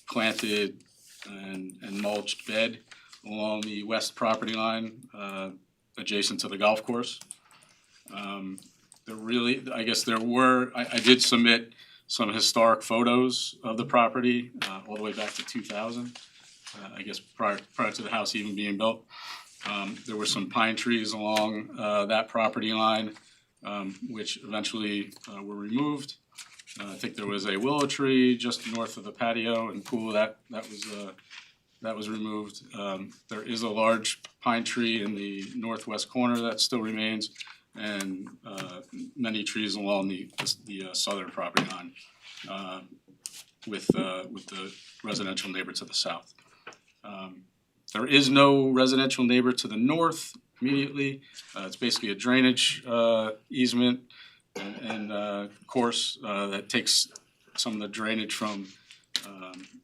planted and mulched bed along the west property line, adjacent to the golf course. I guess there were, I did submit some historic photos of the property, all the way back to 2000. I guess prior to the house even being built. There were some pine trees along that property line, which eventually were removed. I think there was a willow tree just north of the patio and pool that was removed. There is a large pine tree in the northwest corner that still remains, and many trees along the southern property line, with the residential neighbor to the south. There is no residential neighbor to the north immediately. It's basically a drainage easement and course that takes some of the drainage from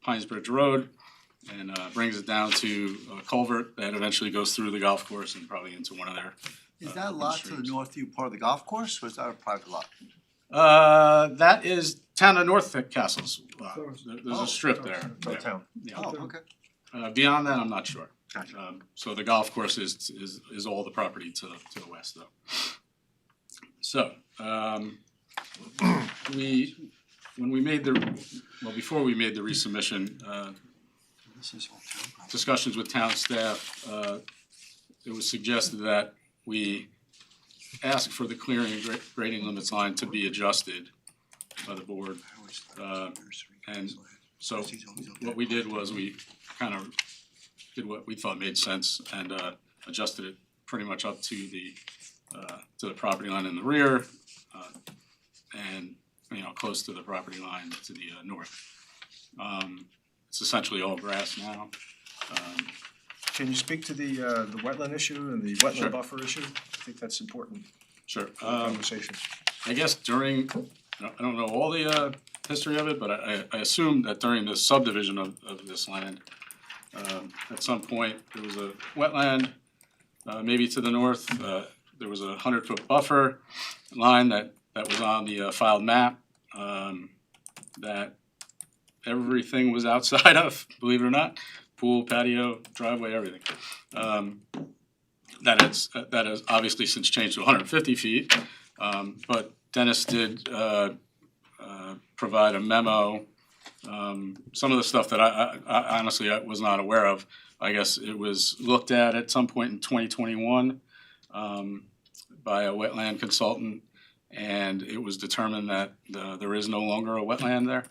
Pines Bridge Road and brings it down to a culvert that eventually goes through the golf course and probably into one of their Is that lot to the north of you part of the golf course, or is that a private lot? that is Town of North Castle's lot. There's a strip there. No town. Yeah. Oh, okay. Beyond that, I'm not sure. Gotcha. So the golf course is all the property to the west though. So, before we made the resubmission, This is all town. discussions with town staff, it was suggested that we ask for the clearing and grading limits line to be adjusted by the board. And so what we did was we kind of did what we thought made sense and adjusted it pretty much up to the property line in the rear, and close to the property line to the north. It's essentially all grass now. Can you speak to the wetland issue and the Sure. wetland buffer issue? I think that's important Sure. for the conversation. I guess during, I don't know all the history of it, but I assume that during the subdivision of this land, at some point, there was a wetland, maybe to the north, there was a 100-foot buffer line that was on the filed map, that everything was outside of, believe it or not, pool, patio, driveway, everything. That has obviously since changed to 150 feet, but Dennis did provide a memo. Some of the stuff that I honestly was not aware of. I guess it was looked at some point in 2021 by a wetland consultant, and it was determined that there is no longer a wetland there.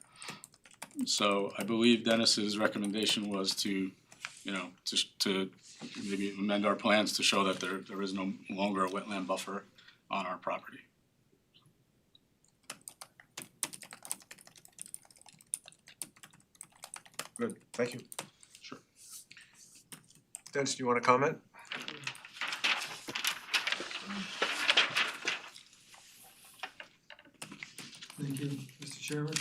So I believe Dennis's recommendation was to maybe amend our plans to show that there is no longer a wetland buffer on our property. Good, thank you. Sure. Dennis, do you want to comment? Thank you, Mr. Chairman.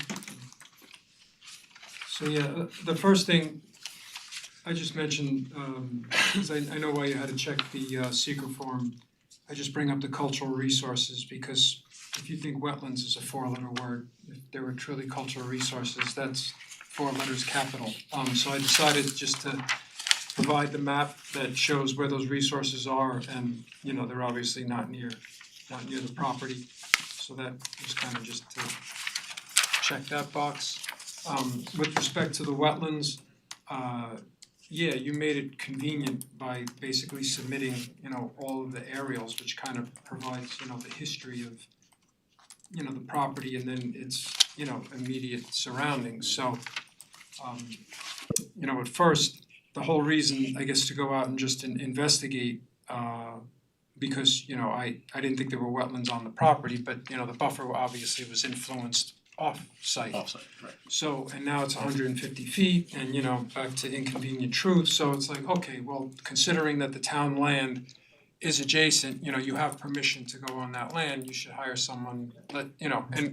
So yeah, the first thing I just mentioned, is I know why you had to check the secret form. I just bring up the cultural resources because if you think wetlands is a four-letter word, if there were truly cultural resources, that's 4 letters capital. So I decided just to provide the map that shows where those resources are, and they're obviously not near the property. So that was kind of just to check that box. With respect to the wetlands, yeah, you made it convenient by basically submitting, all of the aerials, which kind of provides, the history of, the property and then its, immediate surroundings. So, at first, the whole reason, I guess, to go out and just investigate, because, I didn't think there were wetlands on the property, but, the buffer obviously was influenced off-site. Offsite, right. So, and now it's 150 feet and, back to inconvenient truth, so it's like, okay, well, considering that the town land is adjacent, you have permission to go on that land, you should hire someone, and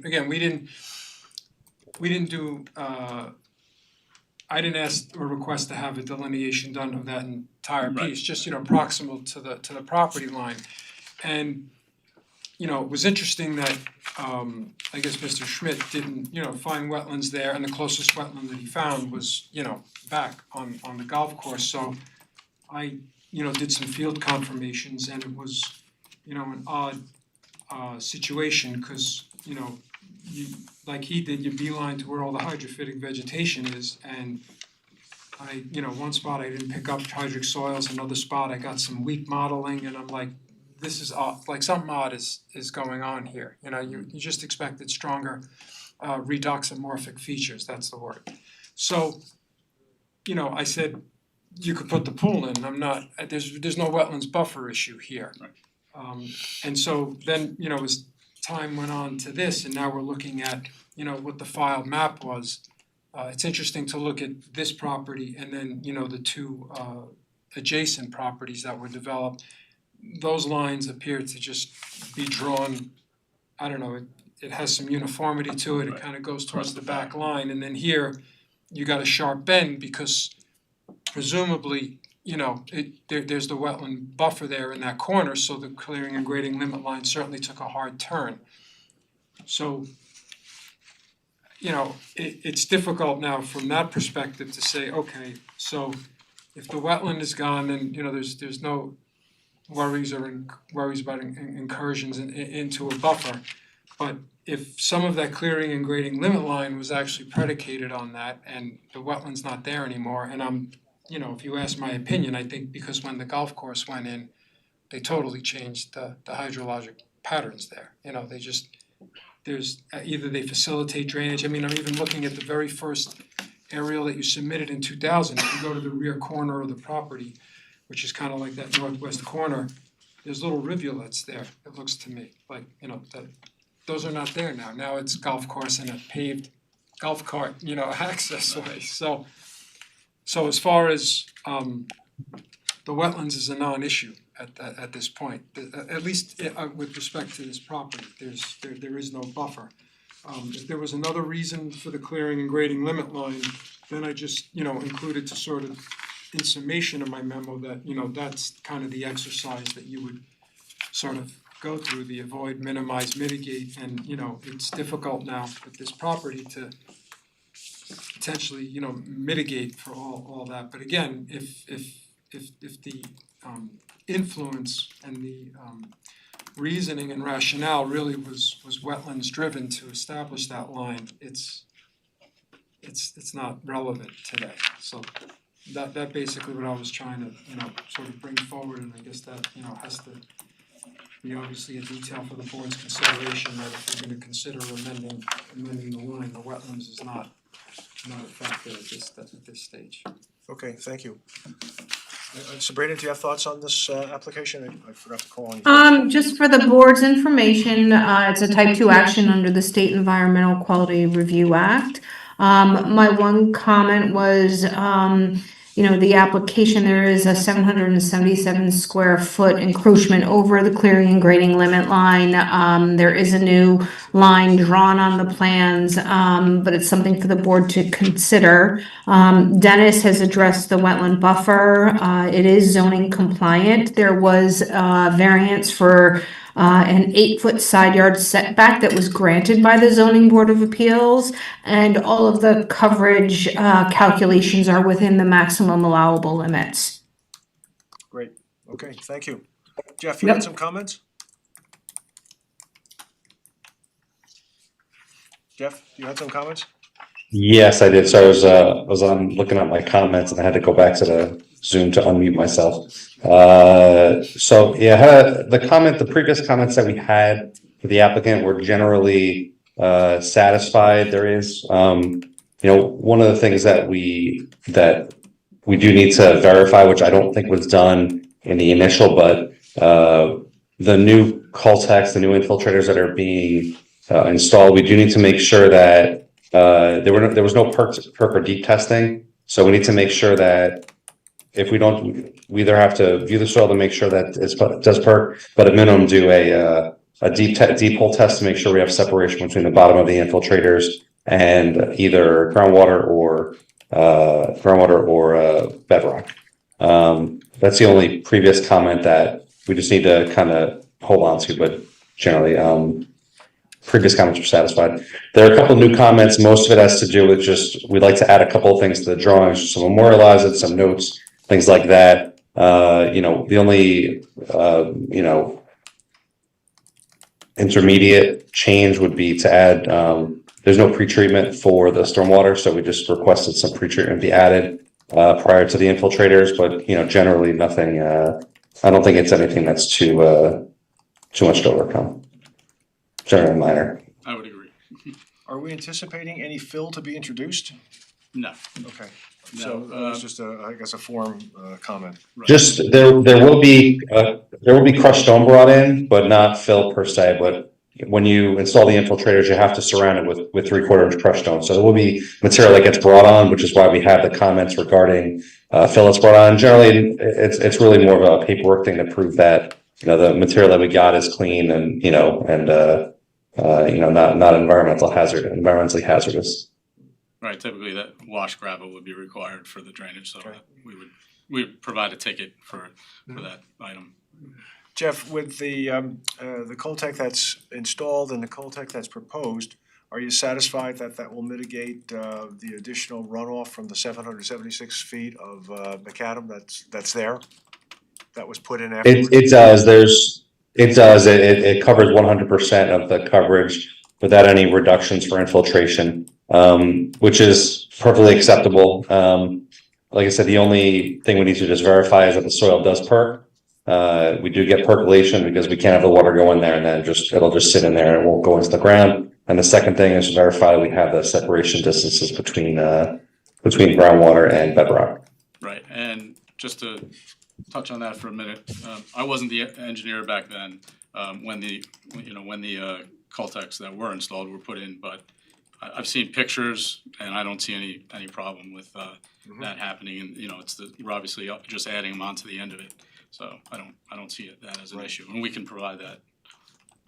again, we didn't do, I didn't ask or request to have a delineation done of that entire Right. piece, just, proximal to the property line. And, it was interesting that, I guess Mr. Schmidt didn't, find wetlands there, and the closest wetland that he found was, back on the golf course, so I, did some field confirmations, and it was, an odd, situation, cause, you, like he did, you beeline to where all the hydrophytic vegetation is, and I, one spot I didn't pick up hydric soils, another spot I got some weak modeling, and I'm like, this is odd, like something odd is going on here, you just expected stronger redoxamorphic features, that's the word. So, I said, you could put the pool in, I'm not, there's no wetlands buffer issue here. Right. And so then, as time went on to this, and now we're looking at, what the filed map was. It's interesting to look at this property and then, the two adjacent properties that were developed. Those lines appear to just be drawn, I don't know, it has some uniformity to it, it kind of goes towards the back line, and then here, you got a sharp bend because presumably, there's the wetland buffer there in that corner, so the clearing and grading limit line certainly took a hard turn. So, it's difficult now from that perspective to say, okay, so if the wetland is gone, then, there's no worries about incursions into a buffer. But if some of that clearing and grading limit line was actually predicated on that and the wetland's not there anymore, and I'm, if you ask my opinion, I think because when the golf course went in, they totally changed the hydrologic patterns there. They just, there's, either they facilitate drainage, I mean, I'm even looking at the very first aerial that you submitted in 2000, if you go to the rear corner of the property, which is kind of like that northwest corner, there's little rivulets there, it looks to me, like, that, those are not there now. Now it's golf course and a paved golf cart, access way, so as far as the wetlands is a non-issue at this point, at least with respect to this property, there is no buffer. If there was another reason for the clearing and grading limit line, then I just, included to sort of in summation of my memo that, that's kind of the exercise that you would sort of go through, the avoid, minimize, mitigate, and, it's difficult now with this property to potentially, mitigate for all that. But again, if the influence and the reasoning and rationale really was wetlands driven to establish that line, it's not relevant today. So that basically what I was trying to, sort of bring forward, and I guess that, has to be obviously a detail for the board's consideration, that if we're gonna consider amending the line, the wetlands is not a factor at this stage. Okay, thank you. Sabrina, do you have thoughts on this application? I forgot to call on you. Just for the board's information, it's a type 2 action under the State Environmental Quality Review Act. My one comment was, the application, there is a 777 square foot encroachment over the clearing and grading limit line. There is a new line drawn on the plans, but it's something for the board to consider. Dennis has addressed the wetland buffer. It is zoning compliant. There was variance for an 8-foot side yard setback that was granted by the Zoning Board of Appeals, and all of the coverage calculations are within the maximum allowable limits. Great, okay, thank you. Jeff, you had some comments? Jeff, you had some comments? Yes, I did. So I was on looking at my comments and I had to go back to the Zoom to unmute myself. So yeah, the previous comments that we had for the applicant were generally satisfied. There is, one of the things that we do need to verify, which I don't think was done in the initial, but the new Coltex, the new infiltrators that are being installed, we do need to make sure that there was no perk or deep testing. So we need to make sure that if we don't, we either have to view the soil to make sure that it does perk, but at minimum do a deep hole test to make sure we have separation between the bottom of the infiltrators and either groundwater or groundwater or bedrock. That's the only previous comment that we just need to kind of hold on to, but generally, previous comments were satisfied. There are a couple of new comments. Most of it has to do with just, we'd like to add a couple of things to the drawings, just to memorialize it, some notes, things like that. The only, intermediate change would be to add, there's no pretreatment for the stormwater, so we just requested some pretreatment be added prior to the infiltrators, but generally nothing, I don't think it's anything that's too much to overcome. Generally minor. I would agree. Are we anticipating any fill to be introduced? No. Okay, so No, it's just I guess a form comment. Just there will be crushed stone brought in, but not fill per se. But when you install the infiltrators, you have to surround it with 3/4 inch crushed stone. So there will be material that gets brought on, which is why we have the comments regarding fill that's brought on. Generally, it's really more of a paperwork thing to prove that the material that we got is clean and not environmentally hazardous. Right, typically that wash gravel would be required for the drainage, so we would provide a ticket for that item. Jeff, with the Coltech that's installed and the Coltech that's proposed, are you satisfied that will mitigate the additional runoff from the 776 feet of macadam that's there? That was put in after? It does. It covers 100% of the coverage without any reductions for infiltration, which is perfectly acceptable. Like I said, the only thing we need to just verify is that the soil does perk. We do get percolation because we can't have the water go in there and then it'll just sit in there and it won't go into the ground. And the second thing is to verify that we have the separation distances between groundwater and bedrock. Right, and just to touch on that for a minute, I wasn't the engineer back then, when the Coltex that were installed were put in, but I've seen pictures and I don't see any problem with that happening, and we're obviously just adding them onto the end of it, so I don't see that as an issue, and we can provide that.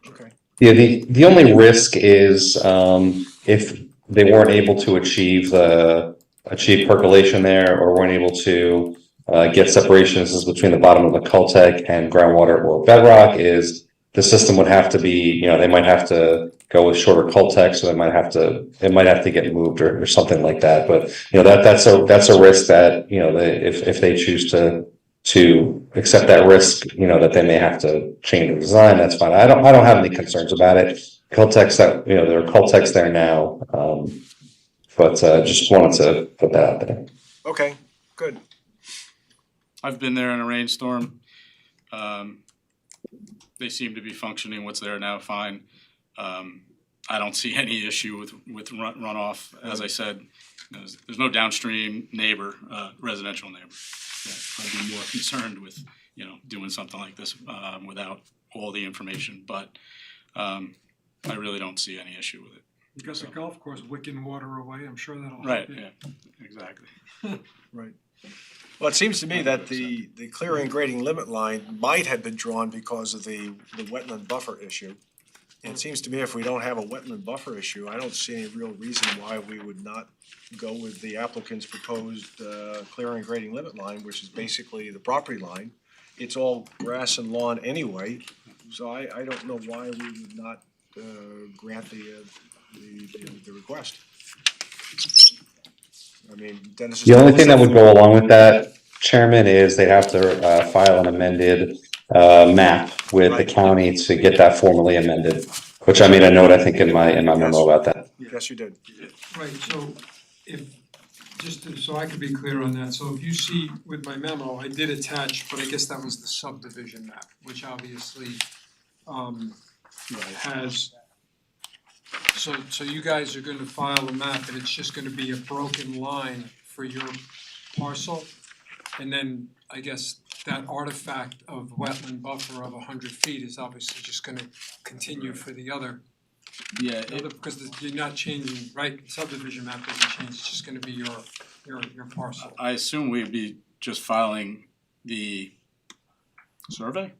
Okay. Yeah, the only risk is if they weren't able to achieve percolation there, or weren't able to get separation distances between the bottom of the Coltech and groundwater or bedrock, is the system would have to be, they might have to go with shorter Coltech, so it might have to get moved or something like that. But that's a risk that if they choose to accept that risk, that they may have to change the design. That's fine. I don't have any concerns about it. Coltechs there are Coltechs there now, but just wanted to put that out there. Okay, good. I've been there in a rainstorm. They seem to be functioning, what's there now, fine. I don't see any issue with runoff. As I said, there's no downstream neighbor, residential neighbor. I'd be more concerned with, doing something like this without all the information, but I really don't see any issue with it. You got the golf course wicking water away, I'm sure that'll help Right, you. yeah, exactly. Right. Well, it seems to me that the clearing and grading limit line might have been drawn because of the wetland buffer issue. And it seems to me if we don't have a wetland buffer issue, I don't see any real reason why we would not go with the applicant's proposed clearing and grading limit line, which is basically the property line. It's all grass and lawn anyway, so I don't know why we would not grant the request. I mean, Dennis is. The only thing that would go along with that, Chairman, is they have to file an amended map with the county to get that formally amended. Which I made a note, I think, in my memo about that. Yes, you did. Right, so so I can be clear on that, so if you see with my memo, I did attach, but I guess that was the subdivision map, which obviously has, so you guys are gonna file a map and it's just gonna be a broken line for your parcel. And then I guess that artifact of wetland buffer of 100 feet is obviously just gonna continue for the other. Yeah, Because you're not changing, right, subdivision map doesn't change, it's just gonna be your parcel. I assume we'd be just filing the survey?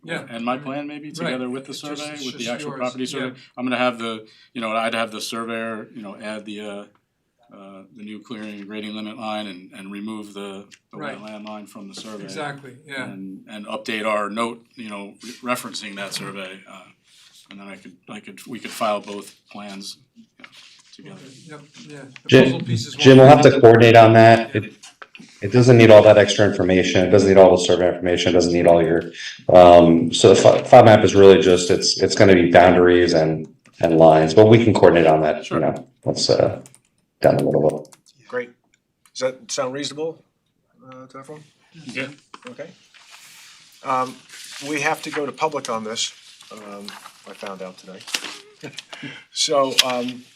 Yeah. And my plan maybe together with the It's just- survey, it's with the just actual yours, property survey? yeah. I'm gonna have I'd have the surveyor, add the new clearing and grading limit line and remove the Right. wetland line from the survey. Exactly, yeah. And update our note, referencing that survey, and then we could file both plans, together. Yep, yeah. The Jim- puzzle pieces Jim, we'll have to won't- coordinate on that. It doesn't need all that extra information. It doesn't need all the survey information. It doesn't need all your, so the file map is really just, it's gonna be boundaries and lines, but we can coordinate on that, Sure. once, down a little bit. Great. Does that sound reasonable, to everyone? Yeah. Okay. We have to go to public on this, I found out today. So,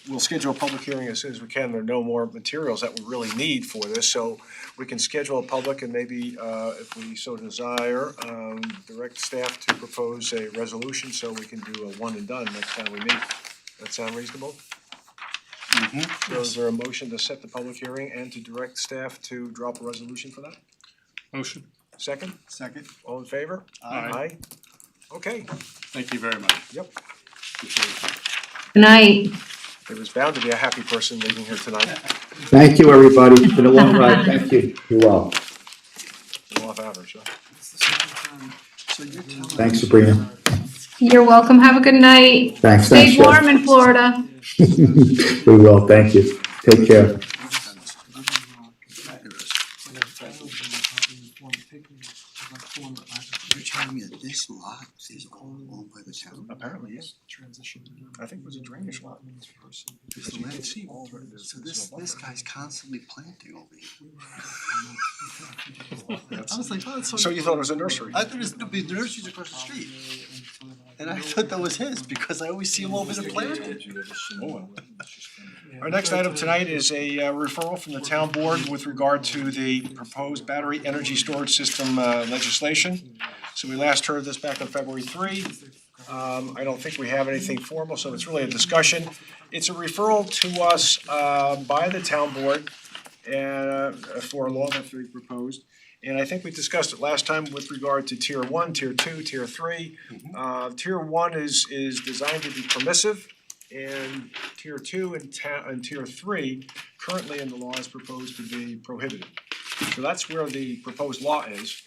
we'll schedule a public hearing as soon as we can. There are no more materials that we really need for this, so we can schedule a public and maybe, if we so desire, direct staff to propose a resolution so we can do a one and done next time we meet. That sound reasonable? So is there a motion to set the public hearing and to direct staff to drop a resolution for that? Motion. Second? Second? All in favor? Aye. Okay, Thank you very much. yep. Appreciate it. Good night. There was bound to be a happy person leaving here tonight. Thank you, everybody. It's been a long ride. Thank you. You're well. Law of average, huh? So you're telling me. Thanks, Sabrina. You're welcome. Have a good night. Thanks. Stay Jeff. warm in Florida. We will. Thank you. Take care. You're telling me that this lot is all owned by the town? Apparently, yes. I think it was a drainage lot. It's the land. So this guy's constantly planting over here. I was like, oh, that's So you thought it was a nursery? I thought it was, the nursery's across the street. And I thought that was his because I always see him over there planting. Our next item tonight is a referral from the town board with regard to the proposed battery energy storage system legislation. So we last heard this back on February 3. I don't think we have anything formal, so it's really a discussion. It's a referral to us by the town board and for a law that's being proposed. And I think we discussed it last time with regard to tier 1, tier 2, tier 3. Tier 1 is designed to be permissive, and tier 2 and tier 3 currently in the law is proposed to be prohibited. So that's where the proposed law is.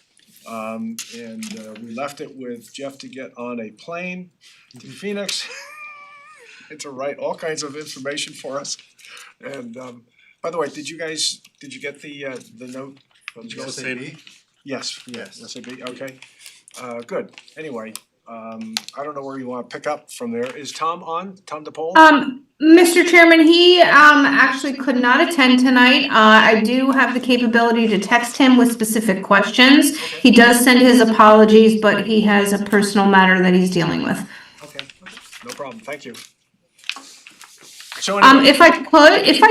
We left it with Jeff to get on a plane to Phoenix and to write all kinds of information for us. And by the way, did you get the note? Did you go with SAB? Yes, SAB, okay. Good, anyway, I don't know where you wanna pick up from there. Is Tom on, Tom DePaul? Mr. Chairman, he actually could not attend tonight. I do have the capability to text him with specific questions. He does send his apologies, but he has a personal matter that he's dealing with. Okay, no problem, thank you. So anyway, If I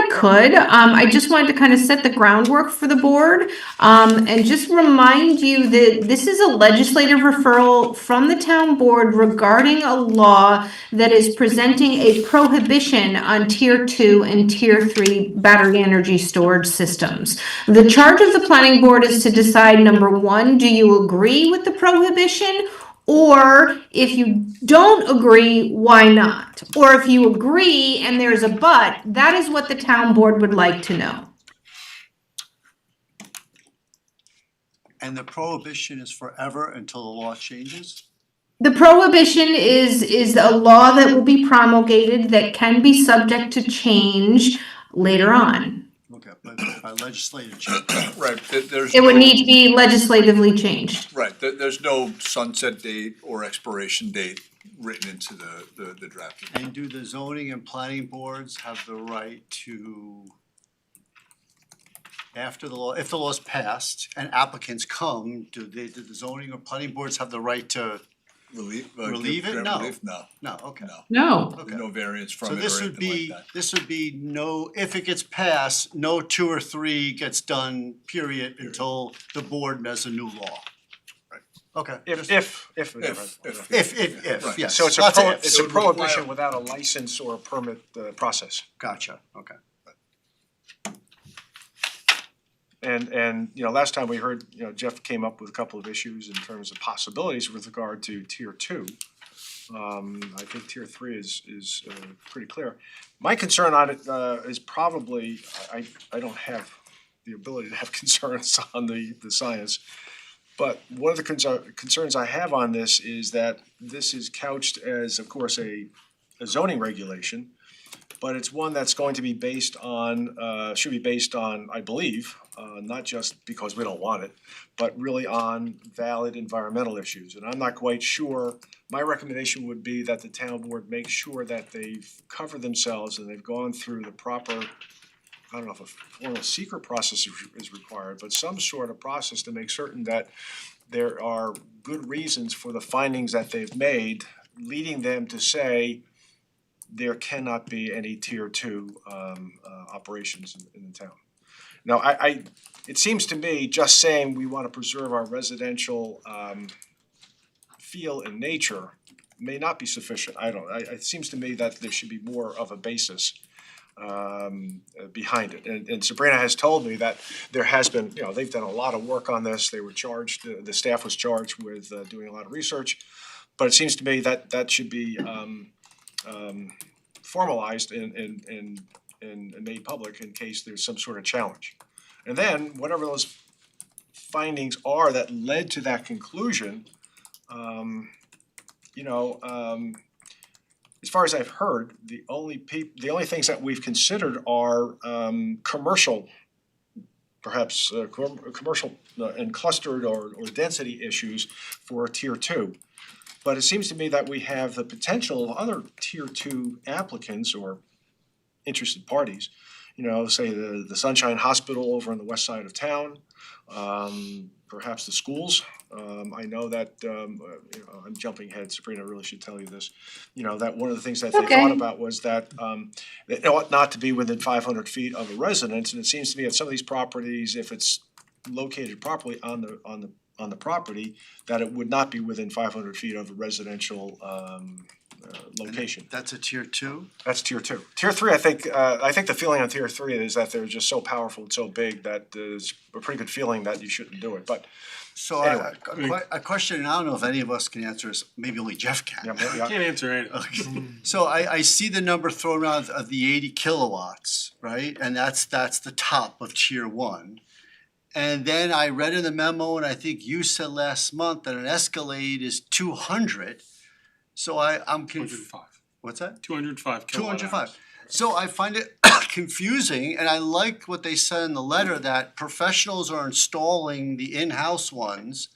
could, I just wanted to kind of set the groundwork for the board, and just remind you that this is a legislative referral from the town board regarding a law that is presenting a prohibition on tier 2 and tier 3 battery energy storage systems. The charge of the planning board is to decide, number 1, do you agree with the prohibition? Or if you don't agree, why not? Or if you agree and there's a but, that is what the town board would like to know. And the prohibition is forever until the law changes? The prohibition is a law that will be promulgated that can be subject to change later on. Okay, but by legislative change. Right, there's It would no- need to be legislatively changed. Right, there's no sunset date or expiration date written into the draft. And do the zoning and planning boards have the right to, after the law, if the law's passed and applicants come, do the zoning or planning boards have the right to, Relieve Relieve it? grant No. relief? No, no, okay. no, No. Okay. there's no variance So from it or this would anything like be, that. this would be no, if it gets passed, no 2 or 3 gets done, period, until the board has a new law. Right. Okay. if If, Right. Yes. So it's Lots of ifs. it's a It would require- prohibition without a license or a permit process. Gotcha, okay. And last time we heard, Jeff came up with a couple of issues in terms of possibilities with regard to tier 2. I think tier 3 is pretty clear. My concern on it is probably, I don't have the ability to have concerns on the science. But one of the concerns I have on this is that this is couched as, of course, a zoning regulation, but it's one that's going to be based on, should be based on, I believe, not just because we don't want it, but really on valid environmental issues. And I'm not quite sure, my recommendation would be that the town board make sure that they've covered themselves and they've gone through the proper, I don't know if a formal secret process is required, but some sort of process to make certain that there are good reasons for the findings that they've made, leading them to say there cannot be any tier 2 operations in the town. Now, it seems to me just saying we want to preserve our residential feel and nature may not be sufficient. It seems to me that there should be more of a basis behind it. And Sabrina has told me that there has been, they've done a lot of work on this. They were charged, the staff was charged with doing a lot of research. But it seems to me that that should be formalized and made public in case there's some sort of challenge. And then whatever those findings are that led to that conclusion, as far as I've heard, the only things that we've considered are commercial, perhaps commercial and clustered or density issues for tier 2. But it seems to me that we have the potential of other tier 2 applicants or interested parties, say the Sunshine Hospital over on the west side of town, perhaps the schools. I know that, I'm jumping ahead, Sabrina really should tell you this, that one of the things that they thought about was that it ought not to be within 500 feet of a residence, and it seems to me that some of these properties, if it's located properly on the property, that it would not be within 500 feet of a residential location. That's a tier 2? That's tier 2. Tier 3, I think the feeling on tier 3 is that they're just so powerful and so big that there's a pretty good feeling that you shouldn't do it, but So anyway. a question, and I don't know if any of us can answer this, maybe only Jeff can. yeah, maybe Can't answer anything. Okay. So I see the number thrown around of the 80 kilowatts, right? And that's the top of tier 1. And then I read in the memo, and I think you said last month that an Escalade is 200. So I'm confused. 205. What's that? 205 kilowatt 205. hours. So I find it confusing, and I like what they said in the letter that professionals are installing the in-house ones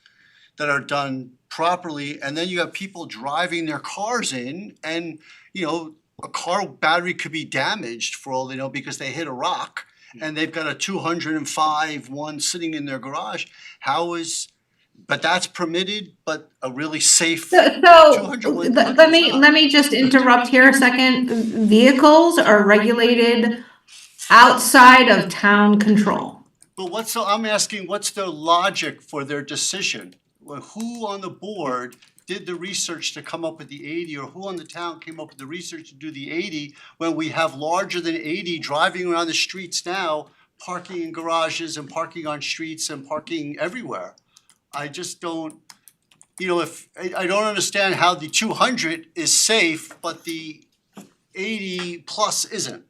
that are done properly, and then you have people driving their cars in, and a car battery could be damaged for all they know because they hit a rock, and they've got a 205 one sitting in their garage. But that's permitted, but a really safe. So let me just interrupt here a second. Vehicles are regulated outside of town control. But I'm asking, what's their logic for their decision? Well, who on the board did the research to come up with the 80, or who on the town came up with the research to do the 80 when we have larger than 80 driving around the streets now, parking in garages and parking on streets and parking everywhere? I just don't, I don't understand how the 200 is safe, but the 80 plus isn't.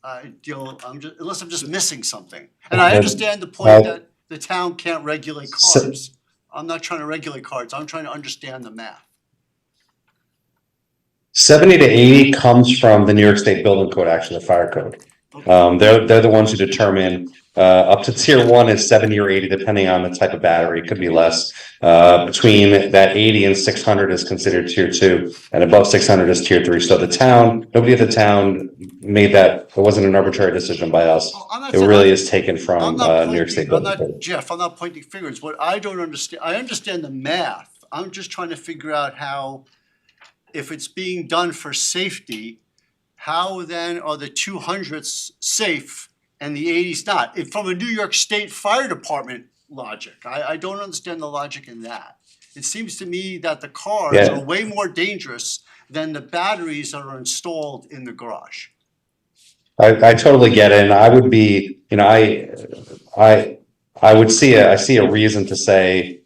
Unless I'm just missing something. And I understand the point that the town can't regulate cars. I'm not trying to regulate cars. I'm trying to understand the math. 70 to 80 comes from the New York State Building Code, actually, the fire code. They're the ones who determine up to tier 1 is 70 or 80, depending on the type of battery. It could be less. Between that 80 and 600 is considered tier 2, and above 600 is tier 3. So nobody at the town made that. It wasn't an arbitrary decision by us. It really is taken from New York State Building Code. Jeff, I'm not pointing fingers. What I don't understand, I understand the math. I'm just trying to figure out how, if it's being done for safety, how then are the 200s safe and the 80s not? From a New York State Fire Department logic, I don't understand the logic in that. It seems to me that the cars are way more dangerous than the batteries that are installed in the garage. I totally get it, and I would be, I see a reason to say,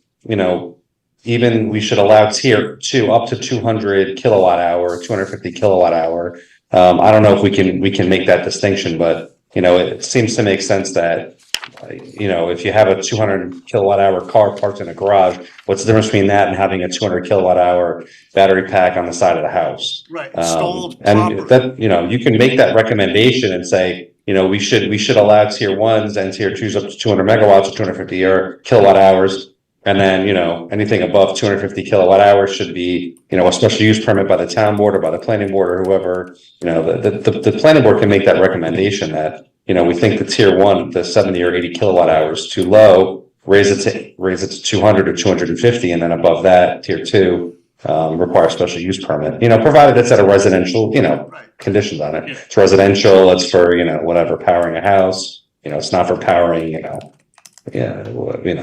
even we should allow tier two up to 200 kilowatt hour, 250 kilowatt hour. I don't know if we can make that distinction, but it seems to make sense that if you have a 200 kilowatt hour car parked in a garage, what's the difference between that and having a 200 kilowatt hour battery pack on the side of the house? Right, installed And properly. that, you can make that recommendation and say, we should allow tier ones and tier twos up to 200 megawatts or 250 or kilowatt hours. And then, anything above 250 kilowatt hours should be, a special use permit by the town board or by the planning board or whoever. The planning board can make that recommendation that, we think the tier one, the 70 or 80 kilowatt hours too low, raise it to 200 or 250, and then above that, tier two, require a special use permit, provided it's at a residential, Right. conditions on it. It's residential, it's for, whatever, powering a house, it's not for powering,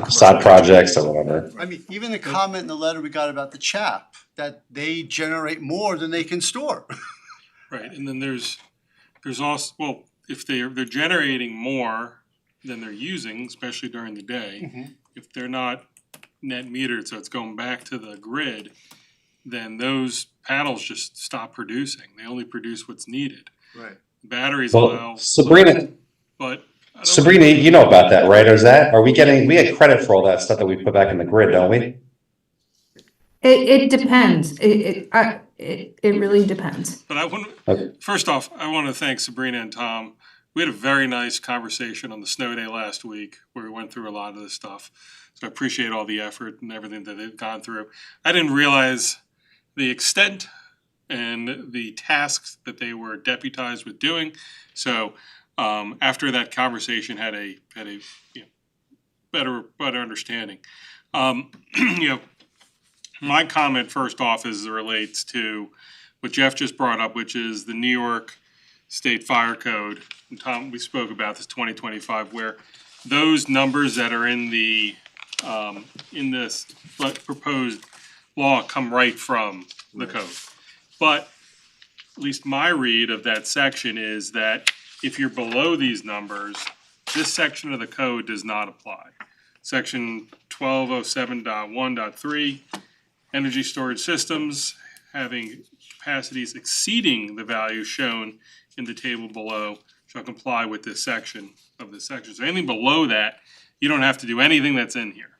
side projects or whatever. I mean, even the comment in the letter we got about the CHAP, that they generate more than they can store. Right, and then there's also, well, if they're generating more than they're using, especially during the day, if they're not net metered, so it's going back to the grid, then those panels just stop producing. They only produce what's needed. Right. Batteries Well, allow, Sabrina, but I don't- Sabrina, you know about that, right? We get credit for all that stuff that we put back in the grid, don't we? It depends. It really depends. But I want, Okay. first off, I want to thank Sabrina and Tom. We had a very nice conversation on the snow day last week where we went through a lot of this stuff. So I appreciate all the effort and everything that they've gone through. I didn't realize the extent and the tasks that they were deputized with doing. So after that conversation, had a better understanding. My comment first off is it relates to what Jeff just brought up, which is the New York State Fire Code. And Tom, we spoke about this 2025, where those numbers that are in the in this proposed law come right from the code. But at least my read of that section is that if you're below these numbers, this section of the code does not apply. Section 1207.1.3, energy storage systems having capacities exceeding the value shown in the table below shall comply with this section of this section. So anything below that, you don't have to do anything that's in here.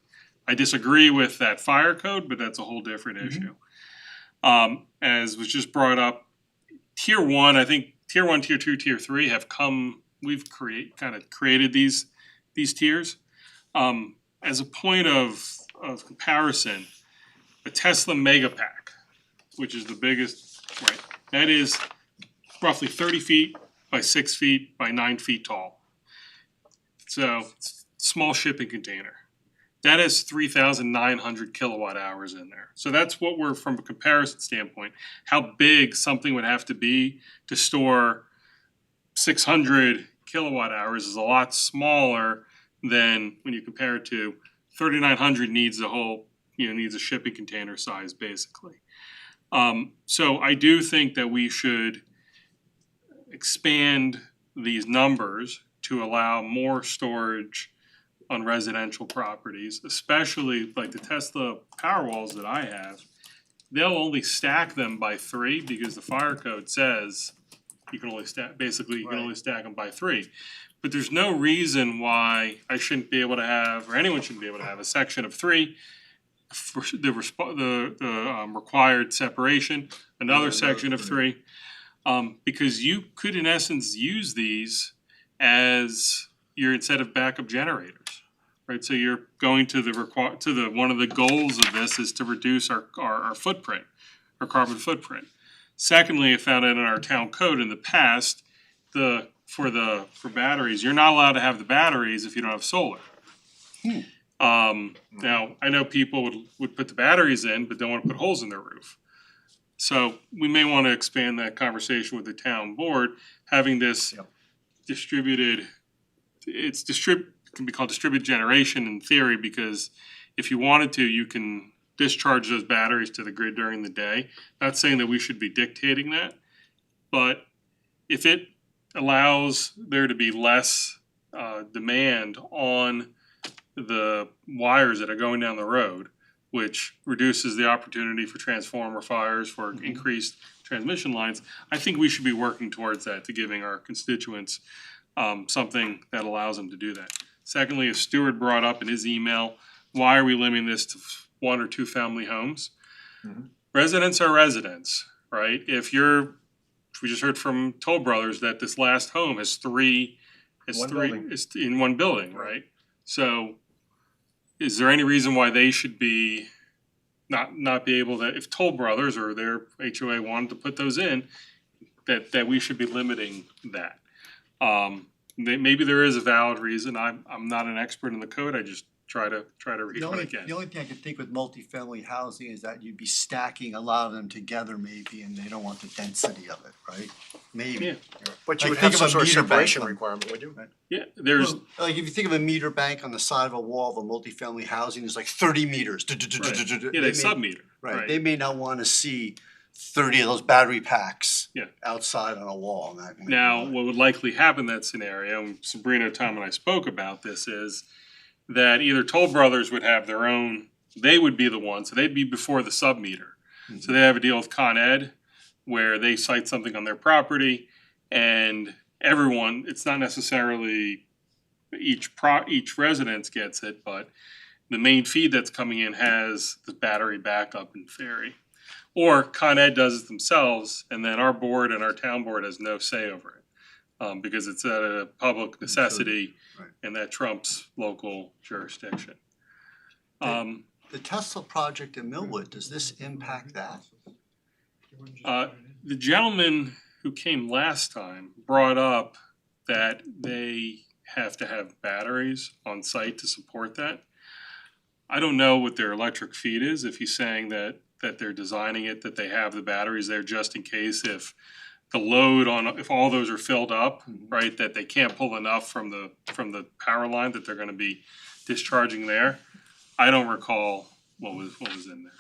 I disagree with that fire code, but that's a whole different issue. As was just brought up, tier one, I think tier one, tier two, tier three have come, we've created these tiers. As a point of comparison, a Tesla Megapack, which is the biggest, right, that is roughly 30 feet by 6 feet by 9 feet tall. So, it's a small shipping container. That has 3,900 kilowatt hours in there. So that's what we're, from a comparison standpoint, how big something would have to be to store 600 kilowatt hours is a lot smaller than when you compare it to 3,900 needs a whole, needs a shipping container size basically. So I do think that we should expand these numbers to allow more storage on residential properties, especially like the Tesla Powerwalls that I have. They'll only stack them by 3 because the fire code says you can only stack, basically you can only stack them by 3. But there's no reason why I shouldn't be able to have, or anyone shouldn't be able to have a section of 3 for the required separation, another section of 3, because you could in essence use these as your instead of backup generators, right? So you're going to the one of the goals of this is to reduce our footprint, our carbon footprint. Secondly, I found out in our town code in the past, for batteries, you're not allowed to have the batteries if you don't have solar. Now, I know people would put the batteries in, but don't want to put holes in their roof. So we may want to expand that conversation with the town board, having this distributed, can be called distributed generation in theory, because if you wanted to, you can discharge those batteries to the grid during the day. Not saying that we should be dictating that, but if it allows there to be less demand on the wires that are going down the road, which reduces the opportunity for transformer fires, for increased transmission lines. I think we should be working towards that, to giving our constituents something that allows them to do that. Secondly, as Stuart brought up in his email, why are we limiting this to 1 or 2 family homes? Residents are residents, right? We just heard from Toll Brothers that this last home has three, building. is in one building, right? So is there any reason why they should be not be able to, if Toll Brothers or their HOA wanted to put those in, that we should be limiting that? Maybe there is a valid reason. I'm not an expert in the code. I just try to read what I can. The only thing I can think with multifamily housing is that you'd be stacking a lot of them together maybe, and they don't want the density of it, right? Maybe. Yeah. But you Like, would have think some of a sort of meter bank separation on- requirement, would you? Yeah, there's, Well, like if you think of a meter bank on the side of a wall of a multifamily housing, there's like 30 meters. yeah, They they may- sub-meter, Right, right? they may not wanna see 30 of those battery packs Yeah. outside on a wall, and that may be Now, why. what would likely happen in that scenario, and Sabrina, Tom, and I spoke about this, is that either Toll Brothers would have their own, they would be the ones, so they'd be before the sub-meter. So they have a deal with Con Ed, where they cite something on their property, and everyone, it's not necessarily each residence gets it, but the main feed that's coming in has the battery backup in theory. Or Con Ed does it themselves, and then our board and our town board has no say over it. Because it's a public necessity, Right. and that trumps local jurisdiction. The Tesla project in Millwood, does this impact that? The gentleman who came last time brought up that they have to have batteries on site to support that. I don't know what their electric feed is, if he's saying that they're designing it, that they have the batteries there just in case if the load if all those are filled up, right, that they can't pull enough from the power line that they're gonna be discharging there. I don't recall what was in there.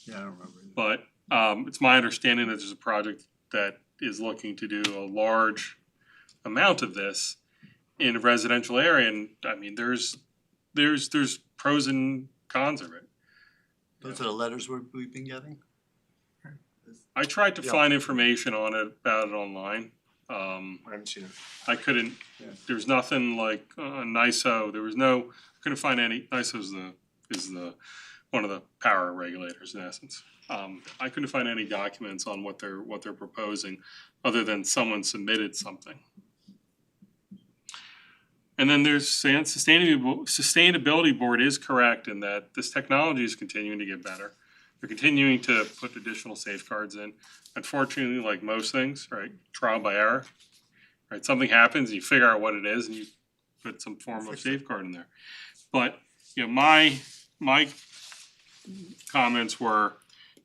Yeah, I don't remember. But it's my understanding that there's a project that is looking to do a large amount of this in a residential area, and I mean, there's pros and cons of it. Those are the letters we've been getting? I tried to Yeah. find information on it, about it online. I haven't seen it. I couldn't, there's nothing like NISO, couldn't find any, NISO is the one of the power regulators in essence. I couldn't find any documents on what they're proposing, other than someone submitted something. And then there's sustainability board is correct in that this technology is continuing to get better. They're continuing to put additional safeguards in. Unfortunately, like most things, right, trial by error. Right, something happens, you figure out what it is and you put some form of safeguard in there. But, you know, my comments were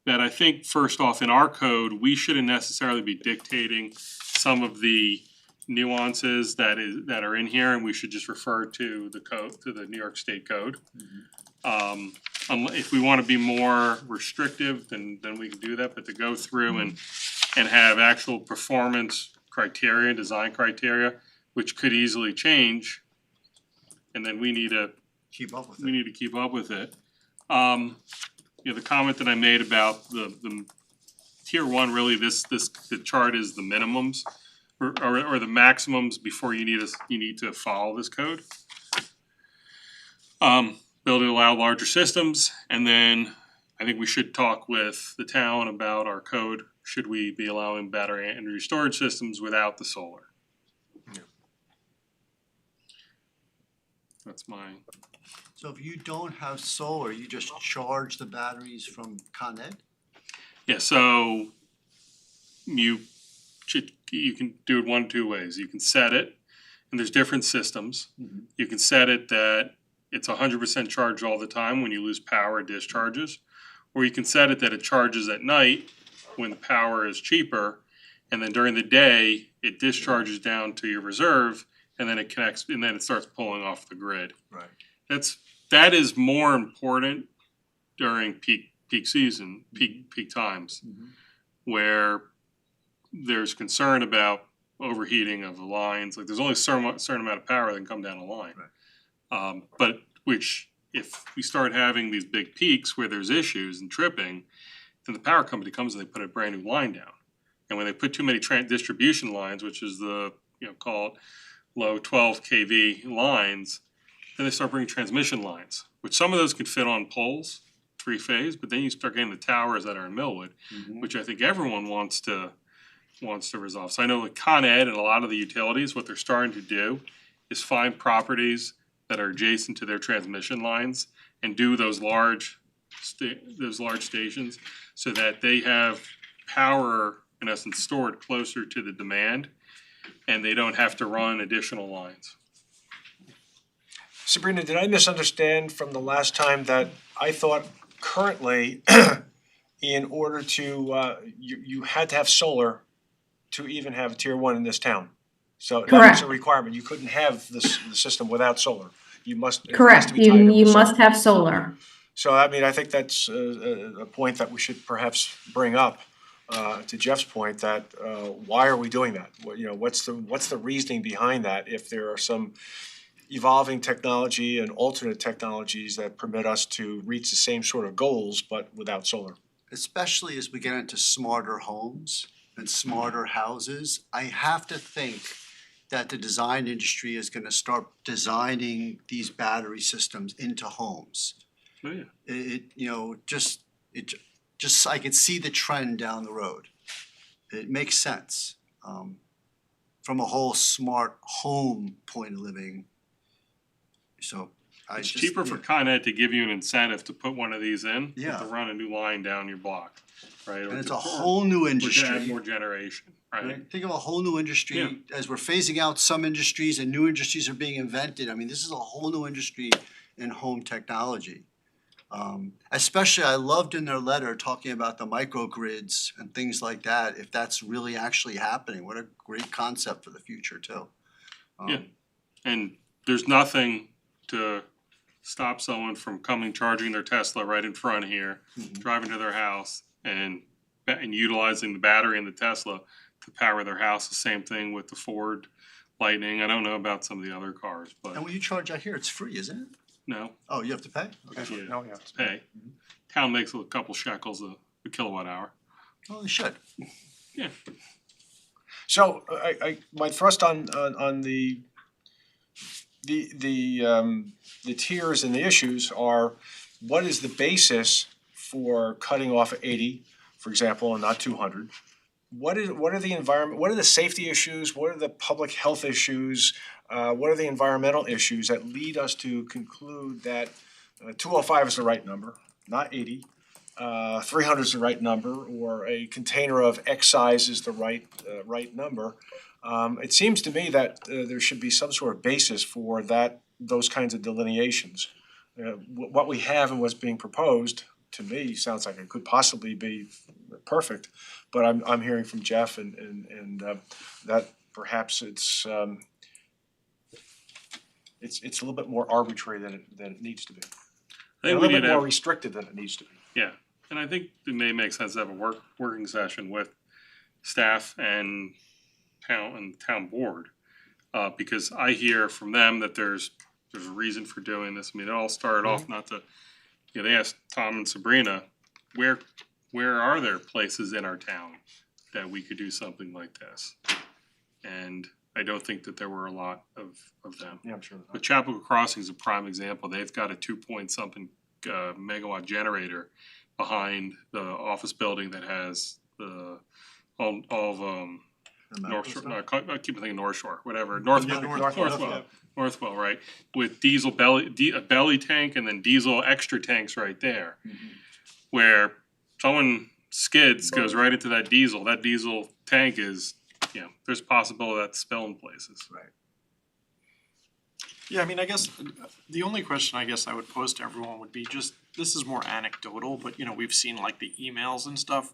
that I think first off, in our code, we shouldn't necessarily be dictating some of the nuances that are in here, and we should just refer to the code, to the New York State Code. If we wanna be more restrictive, then we can do that, but to go through and have actual performance criteria, design criteria, which could easily change, and then we need to Keep up with we it. need to keep up with it. You know, the comment that I made about the tier one, really, the chart is the minimums or the maximums before you need to follow this code. Ability to allow larger systems, and then I think we should talk with the town about our code. Should we be allowing battery energy storage systems without the solar? Yeah. That's my, So if you don't have solar, you just charge the batteries from Con Ed? yeah, so you can do it one of two ways. You can set it, and there's different systems. You can set it that it's 100% charged all the time. When you lose power, it discharges. Or you can set it that it charges at night when the power is cheaper, and then during the day, it discharges down to your reserve, and then it connects, and then it starts pulling off the grid. Right. That is more important during peak season, peak times, where there's concern about overheating of the lines. Like, there's only a certain amount of power that can come down a line. Right. But which if we start having these big peaks where there's issues and tripping, then the power company comes and they put a brand new line down. And when they put too many distribution lines, which is the, call it low 12 kV lines, then they start bringing transmission lines, which some of those could fit on poles, 3-phase, but then you start getting the towers that are in Millwood, which I think everyone wants to resolve. So I know with Con Ed and a lot of the utilities, what they're starting to do is find properties that are adjacent to their transmission lines and do those large stations so that they have power, in essence, stored closer to the demand, and they don't have to run additional lines. Sabrina, did I misunderstand from the last time that I thought currently in order to, you had to have solar to even have a tier one in this town? So that was Correct. a requirement. You couldn't have the system without solar. You must. It has Correct, to be tied in with you solar. must have solar. So I mean, I think that's a point that we should perhaps bring up to Jeff's point that why are we doing that? What's the reasoning behind that? If there are some evolving technology and alternate technologies that permit us to reach the same sort of goals but without solar. Especially as we get into smarter homes and smarter houses, I have to think that the design industry is gonna start designing these battery systems into homes. Oh, yeah. Just I can see the trend down the road. It makes sense, from a whole smart home point of living. So It's cheaper for Con Ed to give you an incentive to put one of these in than Yeah. to run a new line down your block, right? Or And it's to- a whole new or to add industry. more generation, right? Right, think of a whole new industry, as we're phasing out some industries and new industries are being invented, I mean, this is a whole new industry in home technology. Especially, I loved in their letter talking about the microgrids and things like that, if that's really actually happening, what a great concept for the future too. Yeah. And there's nothing to stop someone from coming, charging their Tesla right in front here, driving to their house and utilizing the battery in the Tesla to power their house. The same thing with the Ford Lightning. I don't know about some of the other cars, And but when you charge out here, it's free, isn't it? no, Oh, you have to pay? Okay. yeah, No, yeah. it's pay. Town makes a couple shekels a kilowatt hour. Well, they should. Yeah. So my thrust on the tiers and the issues are, what is the basis for cutting off at 80, for example, and not 200? What are the environment, what are the safety issues, what are the public health issues, what are the environmental issues that lead us to conclude that 205 is the right number, not 80, 300 is the right number, or a container of X size is the right number? It seems to me that there should be some sort of basis for those kinds of delineations. What we have and what's being proposed, to me, sounds like it could possibly be perfect, but I'm hearing from Jeff and that perhaps it's a little bit more arbitrary than it needs to be. I A think we little need bit to more have, restricted than it needs to be. yeah, and I think it may make sense to have a working session with staff and town board. Because I hear from them that there's a reason for doing this. I mean, it all started off not to, they asked Tom and Sabrina, where are there places in our town that we could do something like this? And I don't think that there were a lot of them. Yeah, I'm sure. But Chapel Crossing is a prime example. They've got a 2-point-something megawatt generator behind the office building that has all of North Shore, no, I keep thinking North Shore, whatever, Northwell, right? With diesel a belly tank and then diesel extra tanks right there. Where someone skids, goes right into that diesel tank is, there's a possibility that's spilling places. Right. Yeah, I mean, I guess the only question I guess I would pose to everyone would be just, this is more anecdotal, but we've seen like the emails and stuff.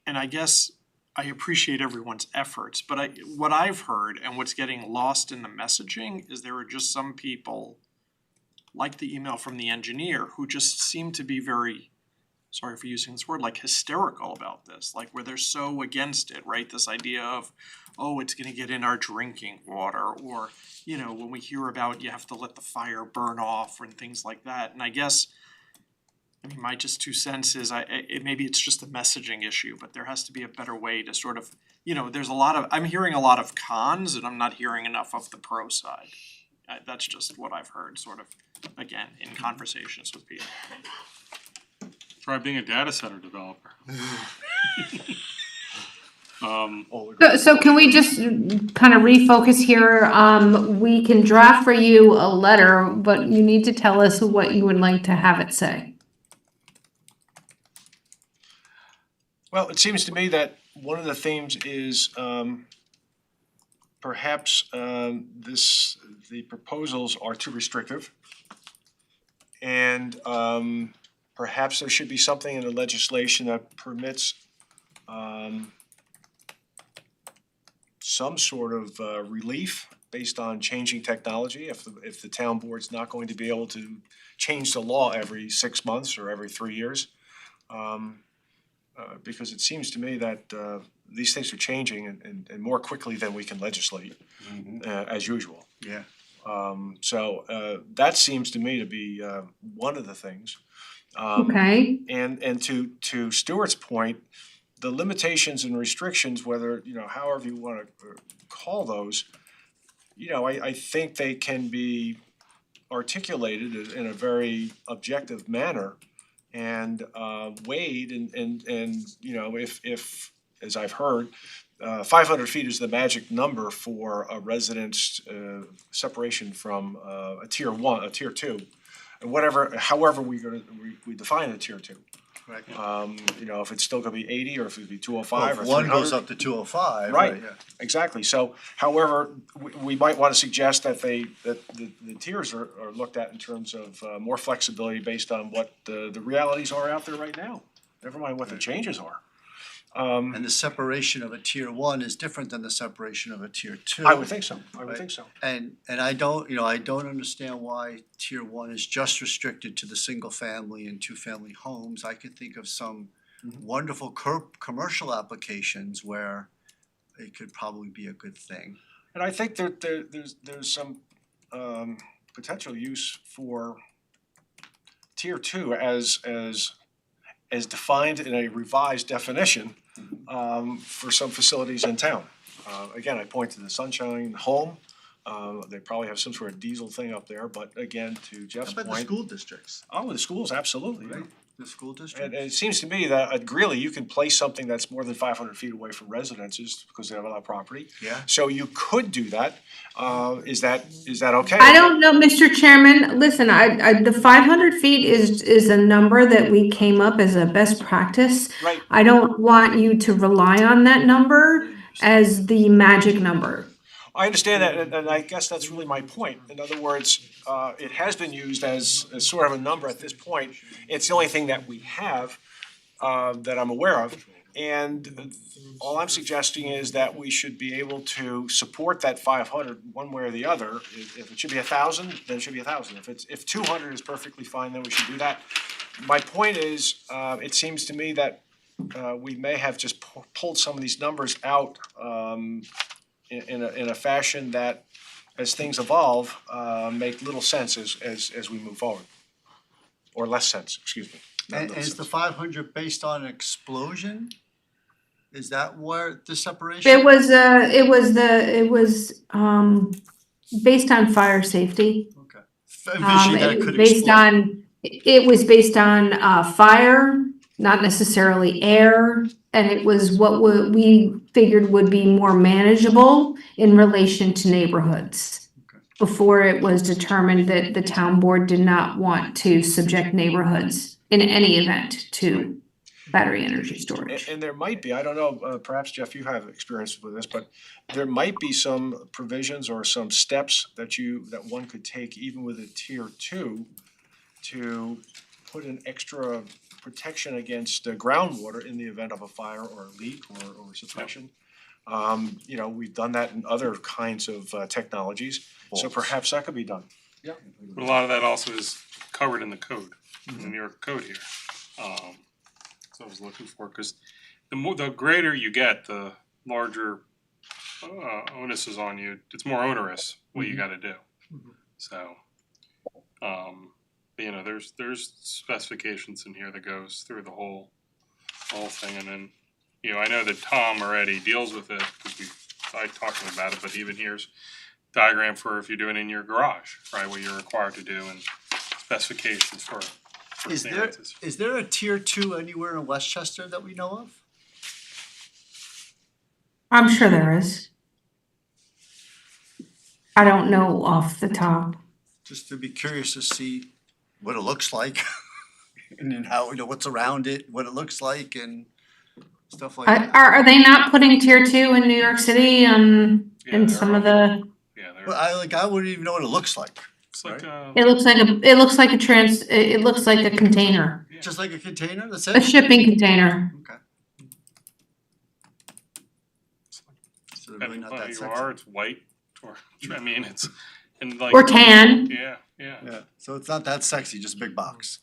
And I guess I appreciate everyone's efforts, but what I've heard and what's getting lost in the messaging is there are just some people, like the email from the engineer, who just seem to be very sorry for using this word, like hysterical about this, like where they're so against it, right? This idea of, oh, it's gonna get in our drinking water, or, you know, when we hear about you have to let the fire burn off and things like that. And I guess, I mean, my just 2 cents is maybe it's just a messaging issue, but there has to be a better way to sort of, you know, there's a lot of, I'm hearing a lot of cons and I'm not hearing enough of the pro side. That's just what I've heard, sort of, again, in conversations with people. Try being a data center developer. So can we just kind of refocus here? We can draft for you a letter, but you need to tell us what you would like to have it say. Well, it seems to me that one of the themes is perhaps the proposals are too restrictive. And perhaps there should be something in the legislation that permits some sort of relief based on changing technology. If the town board's not going to be able to change the law every 6 months or every 3 years. Because it seems to me that these things are changing and more quickly than we can legislate, as usual. Yeah. So that seems to me to be one of the things. Okay. And to Stuart's point, the limitations and restrictions, whether, you know, however you want to call those, you know, I think they can be articulated in a very objective manner and weighed and you know, if as I've heard, 500 feet is the magic number for a residence separation from a tier 1, a tier 2, and however we define a tier 2. Right. You know, if it's still gonna be 80 or if it'd be 205 Well, or if one 300. goes up to 205, Right. right, yeah. Exactly, so however, we might wanna suggest that the tiers are looked at in terms of more flexibility based on what the realities are out there right now. Never mind what the changes are. And the separation of a tier 1 is different than the separation of a tier 2. I would think so, I would Right. think so. And I don't understand why tier 1 is just restricted to the single family and 2-family homes. I could think of some wonderful commercial applications where it could probably be a good thing. And I think that there's some potential use for tier 2 as defined in a revised definition for some facilities in town. Again, I point to the Sunshine Home. They probably have some sort of diesel thing up there, but again, to Jeff's How point. about the school districts? Oh, the schools, absolutely, yeah. The school And districts? it seems to me that at Greeley, you can place something that's more than 500 feet away from residences because they have a lot of property. Yeah. So you could do that. Is that okay? I don't know, Mr. Chairman, listen, the 500 feet is a number that we came up as a best practice. Right. I don't want you to rely on that number as the magic number. I understand that, and I guess that's really my point. In other words, it has been used as sort of a number at this point. It's the only thing that we have that I'm aware of. And all I'm suggesting is that we should be able to support that 500 one way or the other. If it should be 1,000, then it should be 1,000. If 200 is perfectly fine, then we should do that. My point is, it seems to me that we may have just pulled some of these numbers out in a fashion that, as things evolve, make little sense as we move forward. Or less sense, excuse me. Not And little is the sense. 500 based on explosion? Is that where the separation? It was based on fire safety. Okay. Envisioning that it could explode. It was based on fire, not necessarily air, and it was what we figured would be more manageable in relation to neighborhoods. Okay. Before it was determined that the town board did not want to subject neighborhoods in any event to battery energy storage. And there might be, I don't know, perhaps Jeff, you have experience with this, but there might be some provisions or some steps that one could take even with a tier 2 to put an extra protection against groundwater in the event of a fire or a leak or suppression. You know, we've done that in other kinds of technologies, so perhaps that could be done. But a lot of that also is covered in the code, in the New York code here. I was looking for, cause the greater you get, the larger onus is on you. It's more onerous what you gotta do. So, you know, there's specifications in here that goes through the whole thing, and then, you know, I know that Tom already deals with it, cause I talked to him about it, but even here's diagram for if you're doing it in your garage, right, what you're required to do, and specifications for clearances. Is there a tier 2 anywhere in Westchester that we know of? I'm sure there is. I don't know off the top. Just to be curious to see what it looks like. And then how, you know, what's around it, what it looks like and stuff like that. Are they not putting tier 2 in New York City in some of the? Yeah, But I wouldn't even know what it looks like. it's like It looks like a container, Just like a container, that's a it? shipping container. Okay. So they're really depending not on that who you sexy. are, it's white, or, I mean, it's, and like. Or tan. Yeah. Yeah, so it's not that sexy, just a big box.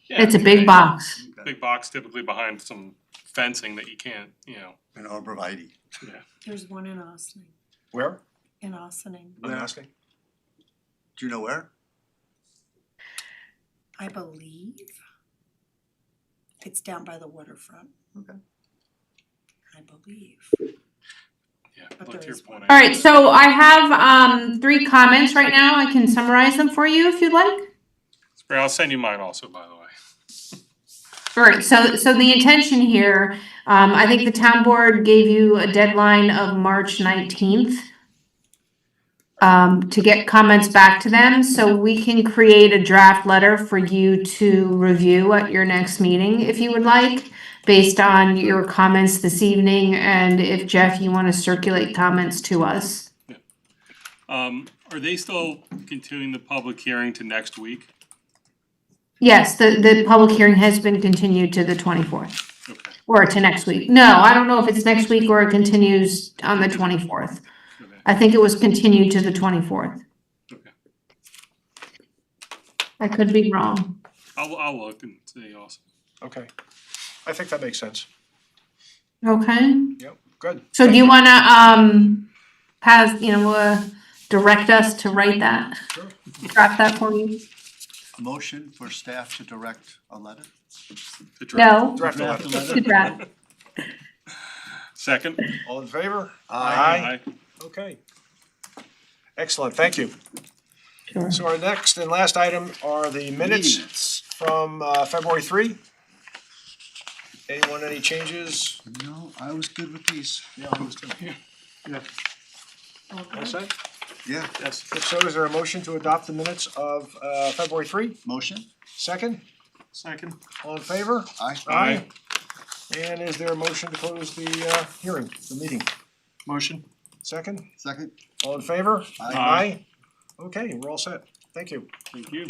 It's a big box. Big box typically behind some fencing that you can't, you know. An arborvitae. There's one in Austining, Where? in Austining, I'm asking. Do you know where? I believe. It's down by the waterfront. Okay. I believe. Yeah, But but there to your is point. All right, so I have 3 comments right now. I can summarize them for you if you'd like. I'll send you mine also, by the way. All right, so the intention here, I think the town board gave you a deadline of March 19th to get comments back to them, so we can create a draft letter for you to review at your next meeting if you would like, based on your comments this evening, and if Jeff, you want to circulate comments to us. Are they still continuing the public hearing to next week? Yes, the public hearing has been continued to the 24th. Okay. Or to next week. No, I don't know if it's next week or it continues on the 24th. Okay. I think it was continued to the 24th. Okay. I could be wrong. I'll look and see also. Okay. I think that makes sense. Okay. Yep, good. So do you wanna, direct us to write that? Sure. Draft that for you? A motion for staff to direct a letter? The draft. No, Draft a Draft a letter. letter? to draft. Second? All in favor? Aye. Okay. Excellent, thank you. Sure. So our next and last item are the minutes from February 3. Anyone, any changes? No, I was good with these. Yeah, I was too. All set? Yeah. Yes. If so, is there a motion to adopt the minutes of February 3? Motion? Second? Second. All in favor? Aye. Aye. And is there a motion to close the hearing, the meeting? Motion. Second? Second? All in favor? Aye. Aye. Okay, we're all set. Thank you. Thank you.